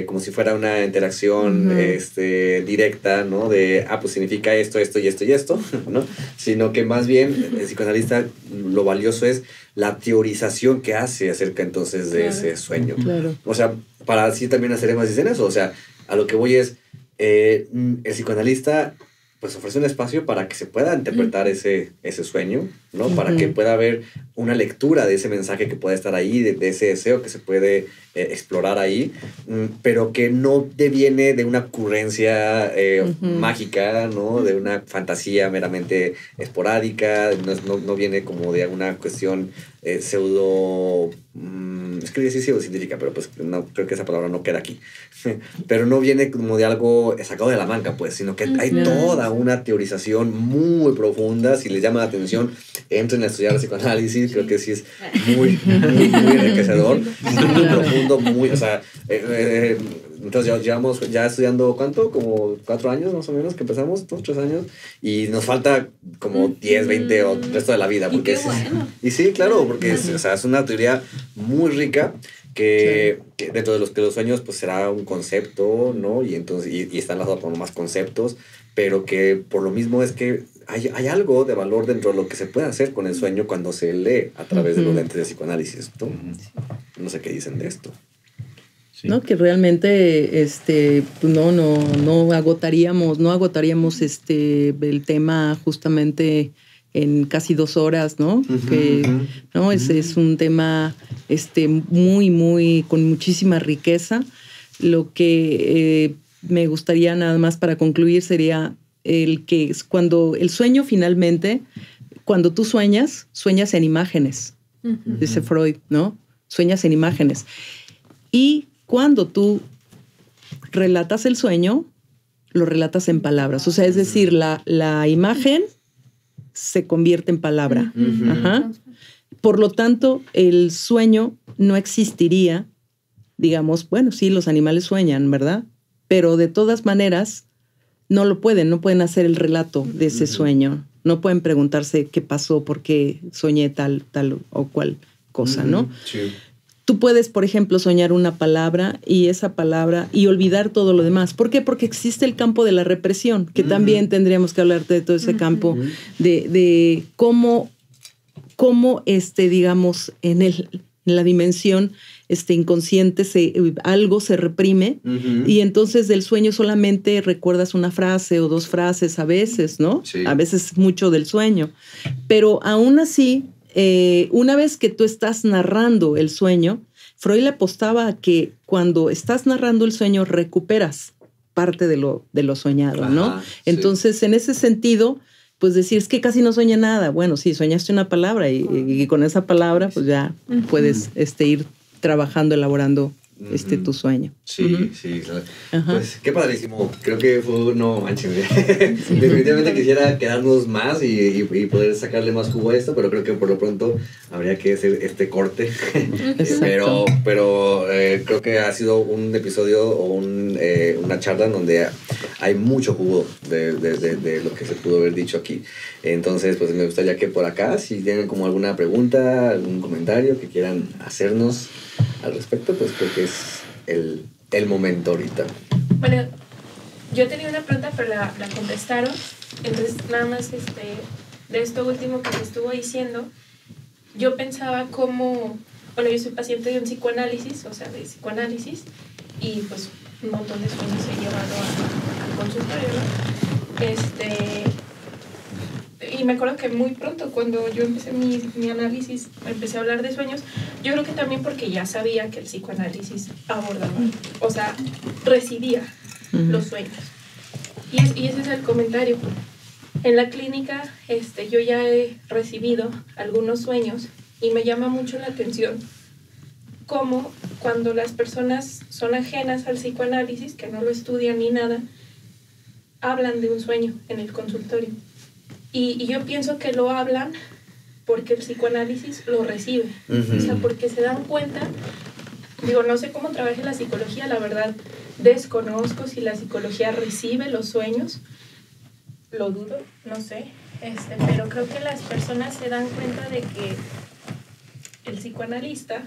como si fuera una interacción directa, ¿no? De, pues significa esto, esto y esto y esto, ¿no? Sino que más bien el psicoanalista, lo valioso es la teorización que hace acerca entonces de ese sueño. O sea, para así también hacer énfasis en eso, o sea, a lo que voy es, el psicoanalista pues ofrece un espacio para que se pueda interpretar ese sueño, ¿no? Para que pueda haber una lectura de ese mensaje que puede estar ahí, de ese deseo que se puede explorar ahí, pero que no deviene de una ocurrencia mágica, ¿no? De una fantasía meramente esporádica, no viene como de alguna cuestión pseudo... es que voy a decir pseudocientífica, pero pues no, creo que esa palabra no queda aquí. Pero no viene como de algo sacado de la manga, pues, sino que hay toda una teorización muy profunda. Si les llama la atención, entren a estudiar psicoanálisis. Creo que sí es muy enriquecedor, muy profundo, muy, o sea, entonces ya llevamos ya estudiando, ¿cuánto? Como 4 años más o menos que empezamos, 2, 3 años, y nos falta como 10, 20 o el resto de la vida. Porque y sí, claro, porque o sea, es una teoría muy rica que dentro de los sueños pues será un concepto, ¿no? Y entonces y está enlazado con más conceptos, pero que por lo mismo es que hay algo de valor dentro de lo que se puede hacer con el sueño cuando se lee a través de los lentes de psicoanálisis, ¿no? No sé qué dicen de esto. Sí. ¿No? Que realmente no agotaríamos el tema justamente en casi 2 horas, ¿no? ¿No? Es un tema muy con muchísima riqueza. Lo que me gustaría nada más para concluir sería el que es cuando el sueño finalmente, cuando tú sueñas en imágenes, dice Freud, ¿no? Sueñas en imágenes. Y cuando tú relatas el sueño, lo relatas en palabras. O sea, es decir, la imagen se convierte en palabra. Ajá. Por lo tanto, el sueño no existiría, digamos, bueno, sí, los animales sueñan, ¿verdad? Pero de todas maneras, no pueden hacer el relato de ese sueño. No pueden preguntarse qué pasó, por qué soñé tal o cual cosa, ¿no? Sí. Tú puedes, por ejemplo, soñar una palabra y esa palabra y olvidar todo lo demás. ¿Por qué? Porque existe el campo de la represión, que también tendríamos que hablar de todo ese campo de cómo digamos, en la dimensión inconsciente algo se reprime y entonces del sueño solamente recuerdas una frase o 2 frases a veces, ¿no? Sí. A veces mucho del sueño. Pero aún así, una vez que tú estás narrando el sueño, Freud le apostaba a que cuando estás narrando el sueño recuperas parte de lo soñado, ¿no? Ajá, entonces, en ese sentido, pues decir, es que casi no sueña nada. Bueno, sí, soñaste una palabra y con esa palabra pues ya puedes ir trabajando, elaborando tu sueño. Sí, sí. Pues qué padrísimo. Creo que fue, no manches. Definitivamente quisiera quedarnos más y poder sacarle más jugo a esto, pero creo que por lo pronto habría que hacer este corte. pero creo que ha sido un episodio o una charla en donde hay mucho jugo de lo que se pudo haber dicho aquí. Entonces, pues me gustaría que por acá, si tienen como alguna pregunta, algún comentario que quieran hacernos al respecto, pues creo que es el momento ahorita. Bueno, yo tenía una pregunta, pero la contestaron. Entonces, nada más de esto último que se estuvo diciendo, yo pensaba como, bueno, yo soy paciente de un psicoanálisis, o sea, de psicoanálisis, y pues un montón de sueños he llevado al consultorio, ¿no? Y me acuerdo que muy pronto, cuando yo empecé mi análisis, empecé a hablar de sueños, yo creo que también porque ya sabía que el psicoanálisis abordaba, o sea, recibía los sueños. Y ese es el comentario. En la clínica, yo ya he recibido algunos sueños y me llama mucho la atención cómo cuando las personas son ajenas al psicoanálisis, que no lo estudian ni nada, hablan de un sueño en el consultorio. Y yo pienso que lo hablan porque el psicoanálisis lo recibe. O sea, porque se dan cuenta, digo, no sé cómo trabaja la psicología, la verdad desconozco si la psicología recibe los sueños, lo dudo, no sé, pero creo que las personas se dan cuenta de que el psicoanalista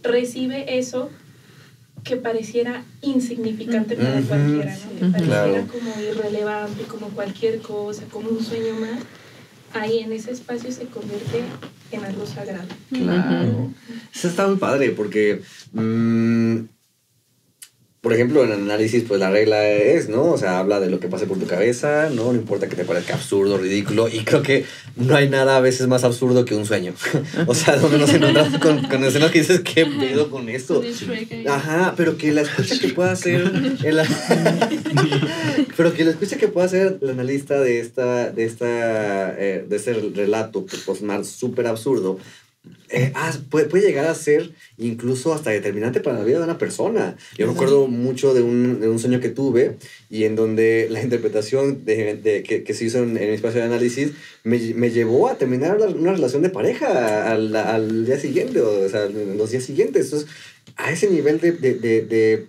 recibe eso que pareciera insignificante para cualquiera, ¿no? Que pareciera como irrelevante, como cualquier cosa, como un sueño más. Ahí en ese espacio se convierte en algo sagrado. Claro. Eso está muy padre porque, por ejemplo, en el análisis, pues la regla es, ¿no? O sea, habla de lo que pase por tu cabeza, ¿no? No importa que te parezca absurdo, ridículo. Y creo que no hay nada a veces más absurdo que un sueño. O sea, donde nos encontramos con escenas que dices, ¿qué pedo con esto? Ajá, pero que la escucha que pueda hacer pero que la escucha que pueda hacer el analista de este relato, que pues más súper absurdo, puede llegar a ser incluso hasta determinante para la vida de una persona. Yo me acuerdo mucho de un sueño que tuve y en donde la interpretación que se hizo en mi espacio de análisis me llevó a terminar una relación de pareja al día siguiente, o sea, en los días siguientes. Entonces, a ese nivel de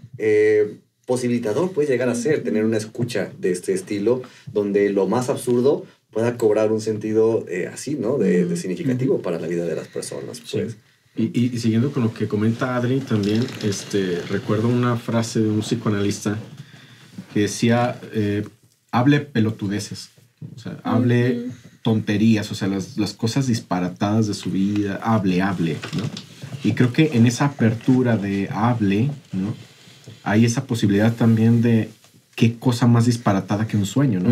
posibilitador puede llegar a ser tener una escucha de este estilo donde lo más absurdo pueda cobrar un sentido así, ¿no? De significativo para la vida de las personas, pues. Sí. Y siguiendo con lo que comenta Adri también, recuerdo una frase de un psicoanalista que decía, hable pelotudeces, o sea, hable tonterías, o sea, las cosas disparatadas de su vida, hable, ¿no? Y creo que en esa apertura de hable, ¿no? Hay esa posibilidad también de qué cosa más disparatada que un sueño, ¿no?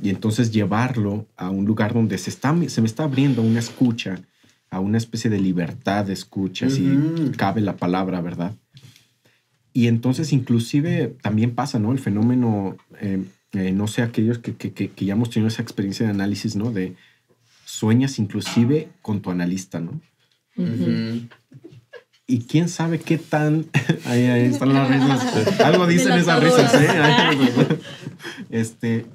Y entonces llevarlo a un lugar donde se me está abriendo una escucha, a una especie de libertad de escucha, si cabe la palabra, ¿verdad? Y entonces inclusive también pasa, ¿no? El fenómeno, no sé, aquellos que ya hemos tenido esa experiencia de análisis, ¿no? De sueñas inclusive con tu analista, ¿no? Y quién sabe qué tan... ahí están las risas. Algo dicen esas risas,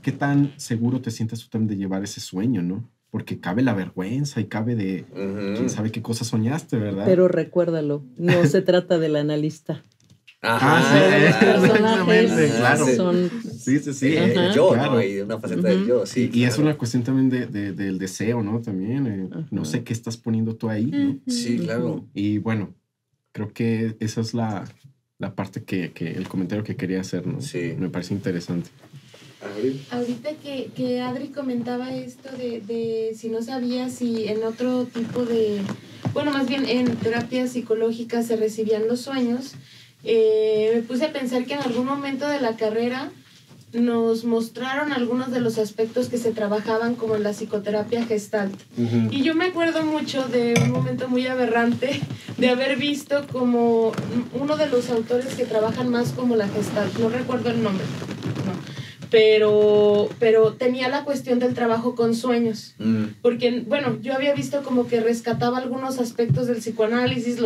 qué tan seguro te sientes tú también de llevar ese sueño, ¿no? Porque cabe la vergüenza y cabe de... quién sabe qué cosa soñaste, ¿verdad? Pero recuérdalo, no se trata del analista. Exactamente, claro. Sí. Yo, claro. ¿no? Y una faceta del yo, sí. Y es una cuestión también del deseo, ¿no? También, no sé qué estás poniendo tú ahí, ¿no? Sí, claro. Y bueno, creo que esa es la parte que el comentario que quería hacer, ¿no? Sí. Me parece interesante. Ahorita que Adri comentaba esto de si no sabía si en otro tipo de... Bueno, más bien en terapias psicológicas se recibían los sueños, me puse a pensar que en algún momento de la carrera nos mostraron algunos de los aspectos que se trabajaban como en la psicoterapia Gestalt. Y yo me acuerdo mucho de un momento muy aberrante de haber visto como uno de los autores que trabajan más como la Gestalt, no recuerdo el nombre, no. Pero tenía la cuestión del trabajo con sueños. Porque, bueno, yo había visto como que rescataba algunos aspectos del psicoanálisis,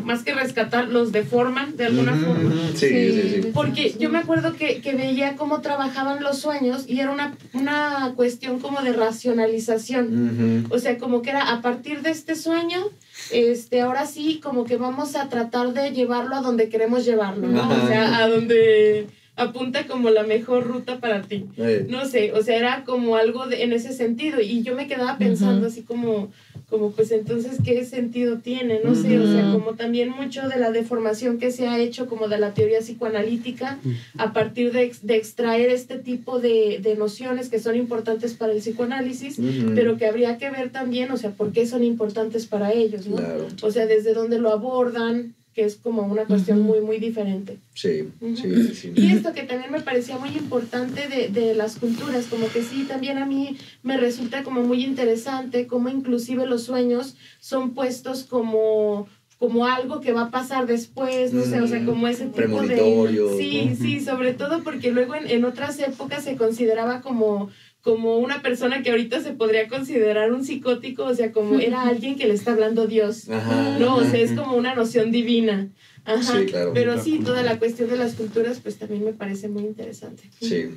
más que rescatar, los deforman de alguna forma. Sí. Porque yo me acuerdo que veía cómo trabajaban los sueños y era una cuestión como de racionalización. O sea, como que era a partir de este sueño, ahora sí, como que vamos a tratar de llevarlo a donde queremos llevarlo, ¿no? O sea, a donde... apunta como la mejor ruta para ti. No sé, o sea, era como algo en ese sentido. Y yo me quedaba pensando así como pues entonces, ¿qué sentido tiene? No sé, o sea, como también mucho de la deformación que se ha hecho como de la teoría psicoanalítica a partir de extraer este tipo de nociones que son importantes para el psicoanálisis, pero que habría que ver también, o sea, por qué son importantes para ellos, ¿no? Claro. O sea, desde dónde lo abordan, que es como una cuestión muy, muy diferente. Sí. Y esto que también me parecía muy importante de las culturas, como que sí, también a mí me resulta como muy interesante cómo inclusive los sueños son puestos como algo que va a pasar después, no sé, o sea, como ese tipo de... Sí, sobre todo porque luego en otras épocas se consideraba como una persona que ahorita se podría considerar un psicótico, o sea, como era alguien que le está hablando Dios, ¿no? O sea, es como una noción divina. Sí, claro. Pero sí, toda la cuestión de las culturas, pues también me parece muy interesante. Sí.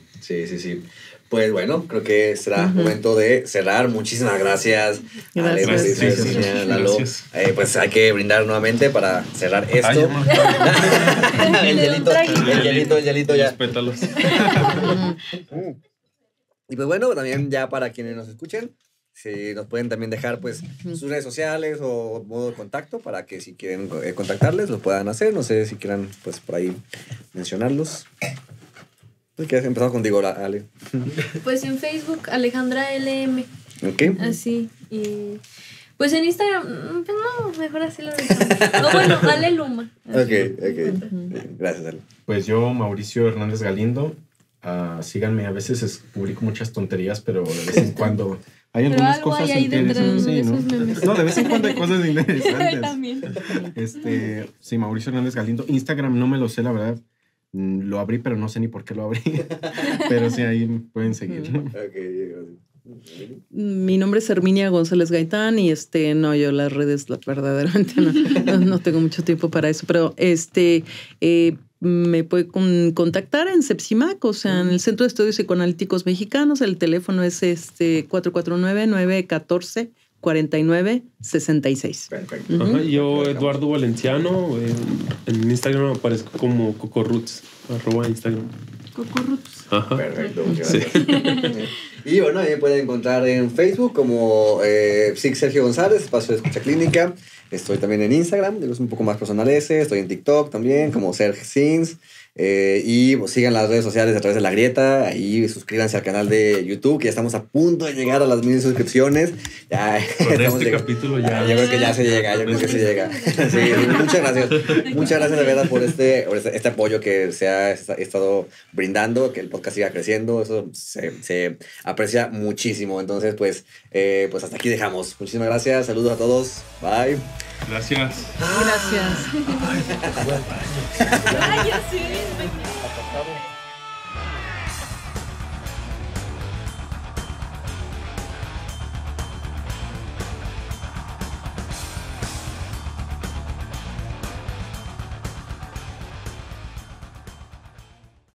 Pues bueno, creo que será momento de cerrar. Muchísimas gracias. Gracias. Lalo. Pues hay que brindar nuevamente para cerrar esto. El hielito ya. Los pétalos. Y pues bueno, también ya para quienes nos escuchen, si nos pueden también dejar pues sus redes sociales o modo de contacto para que si quieren contactarles lo puedan hacer. No sé si quieran pues por ahí mencionarlos. Empezamos contigo, Ale. Pues en Facebook, Alejandra LM. Ok. Así. Y Pues en Instagram, pues no, mejor así lo dejamos. O bueno, Ale Luma. Ok. Gracias, Ale. Pues yo, Mauricio Hernández Galindo. Síganme, a veces publico muchas tonterías, pero de vez en cuando hay Pero algunas algo cosas hay ahí dentro de interesantes. esos memes. No, de vez en cuando hay cosas interesantes. También. Sí, Mauricio Hernández Galindo. Instagram no me lo sé, la verdad. Lo abrí, pero no sé ni por qué lo abrí. Pero sí, ahí pueden seguir. Mi nombre es Herminia González Gaitán y no, yo las redes verdaderamente no tengo mucho tiempo para eso, pero me puede contactar en Sepsimac, o sea, en el Centro de Estudios Psicoanalíticos Mexicanos. El teléfono es 449-914-4966. Perfecto. Ajá, yo, Eduardo Valenciano, en Instagram aparezco como Cocorroots, @Instagram. Cocorroots. Ajá. Perfecto, muchas gracias. Y bueno, me pueden encontrar en Facebook como Psic Sergio González, Espacio de Escucha Clínica. Estoy también en Instagram, es un poco más personal ese. Estoy en TikTok también, como Serg Sins. Y pues, sigan las redes sociales a través de La Grieta. Ahí suscríbanse al canal de YouTube, que ya estamos a punto de llegar a las 1000 suscripciones. Ya, Con estamos este capítulo ya. Yo creo que ya se llega, Sí, muchas gracias. Muchas gracias de verdad por este apoyo que se ha estado brindando, que el podcast siga creciendo. Eso se aprecia muchísimo. Entonces, pues hasta aquí dejamos. Muchísimas gracias. Saludos a todos. Bye. Gracias. Gracias. Ay, sí.